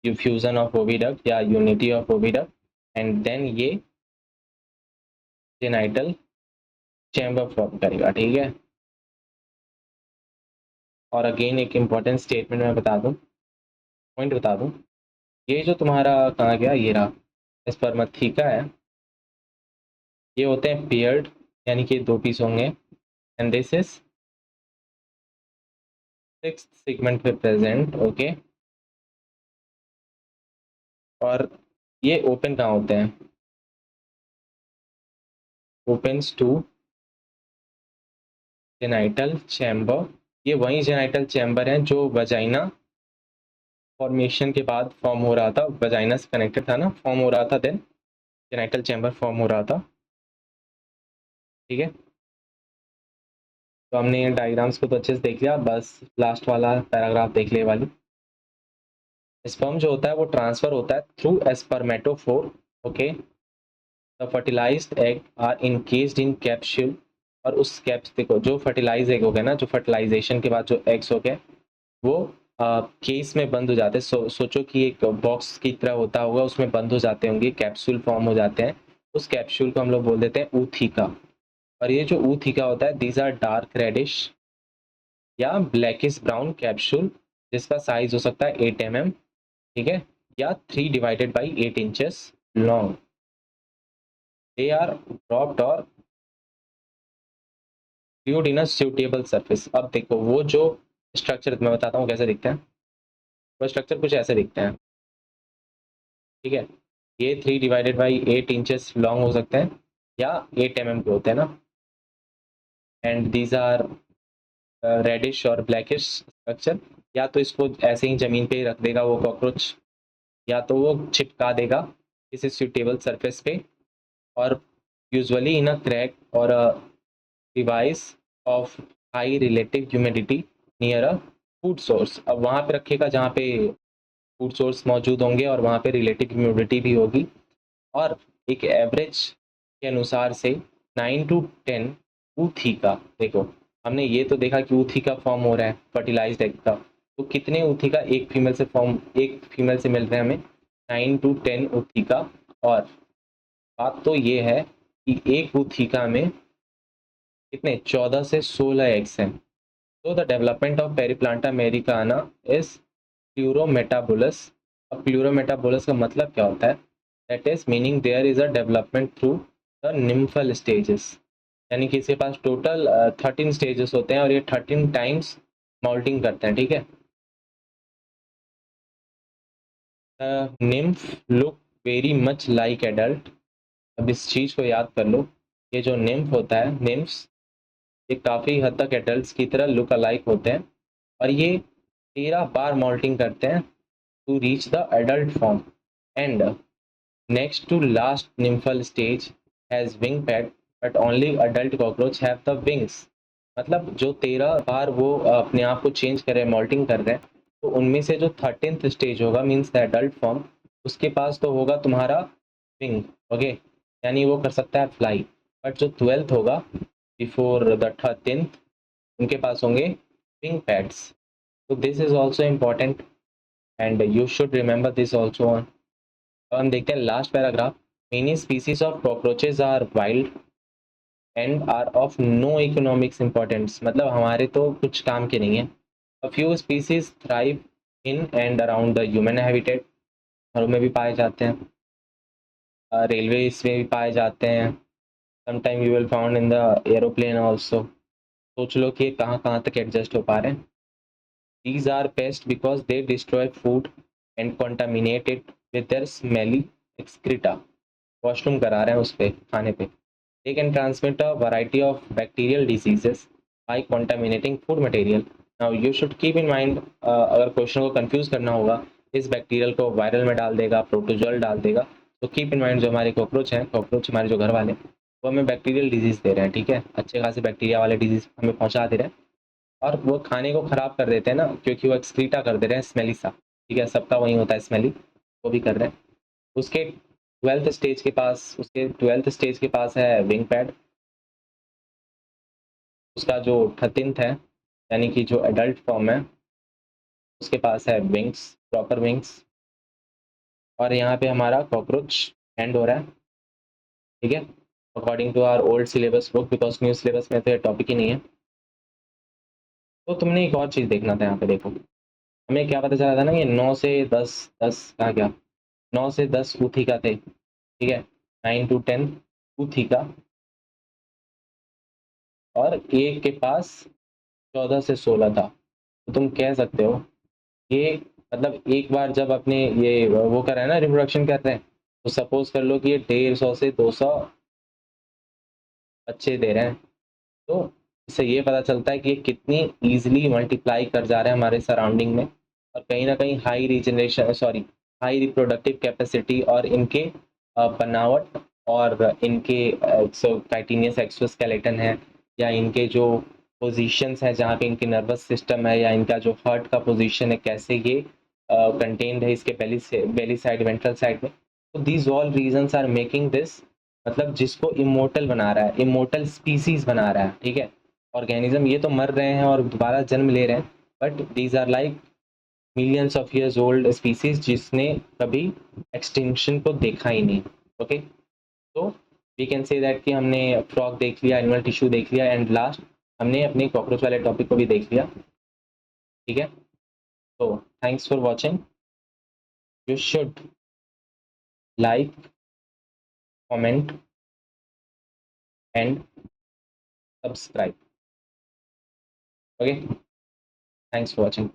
fusion of oviduct या unity of oviduct, and then ये जेनाइटल चैम्बर फॉर्म करेगा, ठीक है। और अगेन एक इम्पॉर्टेंट स्टेटमेंट मैं बता दूं, पॉइंट बता दूं, ये जो तुम्हारा कहाँ गया, ये रहा स्पर्मथीका है, ये होते हैं पेयर्ड, यानी कि 2 पीस होंगे। And this is 6th segment पे प्रेजेंट, ओके। और ये ओपन कहाँ होते हैं, ओपन्स टू जेनाइटल चैम्बर। ये वही जेनाइटल चैम्बर है जो वजाइना फॉर्मेशन के बाद फॉर्म हो रहा था, वजाइना से कनेक्टेड था ना, फॉर्म हो रहा था, देन जेनाइटल चैम्बर फॉर्म हो रहा था, ठीक है। तो हमने ये डायग्राम्स को तो अच्छे से देख लिया, बस लास्ट वाला पैराग्राफ देख ले वाली। स्पर्म जो होता है वो ट्रांसफर होता है through spermatophore, okay. The fertilized egg are encased in capsule, और उस कैप्स देखो जो फर्टिलाइज एग हो गया ना, जो फर्टिलाइजेशन के बाद जो एग्स हो गए वो केस में बंद हो जाते हैं। सोचो कि एक बॉक्स की तरह होता होगा, उसमें बंद हो जाते होंगे, कैप्सूल फॉर्म हो जाते हैं। उस कैप्सूल को हम लोग बोल देते हैं ऊथिका। और ये जो ऊथिका होता है, दीज आर डार्क रेडिश या ब्लैकिश ब्राउन कैप्सूल, जिसका साइज हो सकता है 8 mm, ठीक है, या 3/8 inches long. They are dropped और fluid in a suitable surface. अब देखो वो जो स्ट्रक्चर मैं बताता हूँ कैसे दिखता है, वो स्ट्रक्चर कुछ ऐसे दिखता है, ठीक है। ये 3/8 इंचेस लॉन्ग हो सकते हैं या 8 mm के होते हैं ना। एंड दीज आर रेडिश और ब्लैकिश स्ट्रक्चर। या तो इसको ऐसे ही जमीन पे रख देगा वो कॉकरोच, या तो वो चिपका देगा किसी सुटेबल सरफेस पे, और यूजुअली इन अ क्रैक और a device of high relative humidity near a food source. अब वहाँ पे रखेगा जहाँ पे फूड सोर्स मौजूद होंगे और वहाँ पे रिलेटिव ह्यूमिडिटी भी होगी। और एक एवरेज के अनुसार से 9 to 10 ऊथिका, देखो हमने ये तो देखा कि ऊथिका फॉर्म हो रहा है फर्टिलाइज्ड एग का, तो कितने ऊथिका एक फीमेल से मिल रहे हैं हमें, 9 to 10 ऊथिका। और बात तो ये है कि एक ऊथिका में कितने 14 से 16 एग्स हैं। तो the development of Periplaneta americana is paurometabolous. अब प्लूरोमेटाबुलस का मतलब क्या होता है, that is meaning there is a development through the nymphal stages. यानी कि इसके पास टोटल 13 स्टेजेस होते हैं और ये 13 टाइम्स मॉल्टिंग करते हैं, ठीक है। Nymph look very much like adult. अब इस चीज़ को याद कर लो, ये जो निम्फ होता है, निम्फ्स, ये काफ़ी हद तक एडल्ट्स की तरह लुक अलाइक होते हैं, और ये 13 बार मॉल्टिंग करते हैं to reach the adult form. And next to last nymphal stage has wing pad, but only adult cockroach have the wings. मतलब जो 13 बार वो अपने आप को चेंज कर रहे हैं, मॉल्टिंग कर रहे हैं, तो उनमें से जो 13th स्टेज होगा मीन्स द एडल्ट फॉर्म, उसके पास तो होगा तुम्हारा विंग, ओके, यानी वो कर सकता है फ्लाई। बट जो 12th होगा बिफोर द 13th, उनके पास होंगे विंग पैड्स। तो this is also important and you should remember this also. अब हम देखते हैं last paragraph. Many species of cockroaches are wild and are of no economics importance, मतलब हमारे तो कुछ काम के नहीं है। A few species thrive in and around the human habitat, घरों में भी पाए जाते हैं, रेलवे में भी पाए जाते हैं, sometime you will found in the aeroplane also. सोच लो कि ये कहाँ कहाँ तक एडजस्ट हो पा रहे हैं। These are pests because they destroy food and contaminate it with their smelly excreta. Washroom करा रहे हैं उस पे, खाने पे। They can transmit a variety of bacterial diseases by contaminating food material. Now you should keep in mind, अगर question को confuse करना होगा, इस बैक्टीरियल को वायरल में डाल देगा, प्रोटोजोल डाल देगा, तो कीप इन माइंड जो हमारे कॉकरोच हैं, कॉकरोच हमारे जो घर वाले, वो हमें बैक्टीरियल डिजीज दे रहे हैं, ठीक है, अच्छे खासे बैक्टीरिया वाले डिजीज हमें पहुंचा दे रहे हैं, और वो खाने को खराब कर देते हैं ना, क्योंकि वो एक्सक्रीटा कर दे रहे हैं स्मेली सा, ठीक है, सबका वही होता है स्मेली, वो भी कर रहे हैं। उसके 12th स्टेज के पास है विंग पैड। उसका जो 13th है, यानी कि जो एडल्ट फॉर्म है, उसके पास है विंग्स, प्रॉपर विंग्स। और यहाँ पे हमारा कॉकरोच एंड हो रहा है, ठीक है, according to our old syllabus book, because new syllabus में तो ये टॉपिक ही नहीं है। तो तुमने एक और चीज़ देखना था, यहाँ पे देखो, हमें क्या पता चला था ना, ये 9 से 10, 10 कहाँ गया, 9 से 10 ऊथिका थे, ठीक है, 9 to 10 ऊथिका, और एक के पास 14 से 16 था। तो तुम कह सकते हो ये, मतलब एक बार जब अपने ये वो कर रहे हैं ना, रिप्रोडक्शन कर रहे हैं, तो सपोज कर लो कि ये 150 से 200 बच्चे दे रहे हैं। तो इससे ये पता चलता है कि ये कितनी ईजिली मल्टीप्लाई कर जा रहे हैं हमारे सराउंडिंग में, और कहीं ना कहीं high regeneration, sorry, high reproductive capacity, और इनके बनावट, और इनके काइटिनियस एक्सोस्केलेटन है, या इनके जो पोजीशंस हैं जहाँ पे इनके नर्वस सिस्टम है, या इनका जो हार्ट का पोजीशन है, कैसे ये कंटेन्ड है इसके बेली साइड, वेंट्रल साइड में। तो these all reasons are making this, मतलब जिसको इमोर्टल बना रहा है, इमोर्टल स्पीसीज बना रहा है, ठीक है। ऑर्गेनिज्म ये तो मर रहे हैं और दोबारा जन्म ले रहे हैं, but these are like millions of years old species, जिसने कभी एक्सटिंक्शन को देखा ही नहीं, ओके। तो वी कैन से दैट कि हमने फ्रॉग देख लिया, एनिमल टिश्यू देख लिया, एंड लास्ट हमने अपने कॉकरोच वाले टॉपिक को भी देख लिया, ठीक है। तो thanks for watching. You should like, comment and subscribe, okay. Thanks for watching.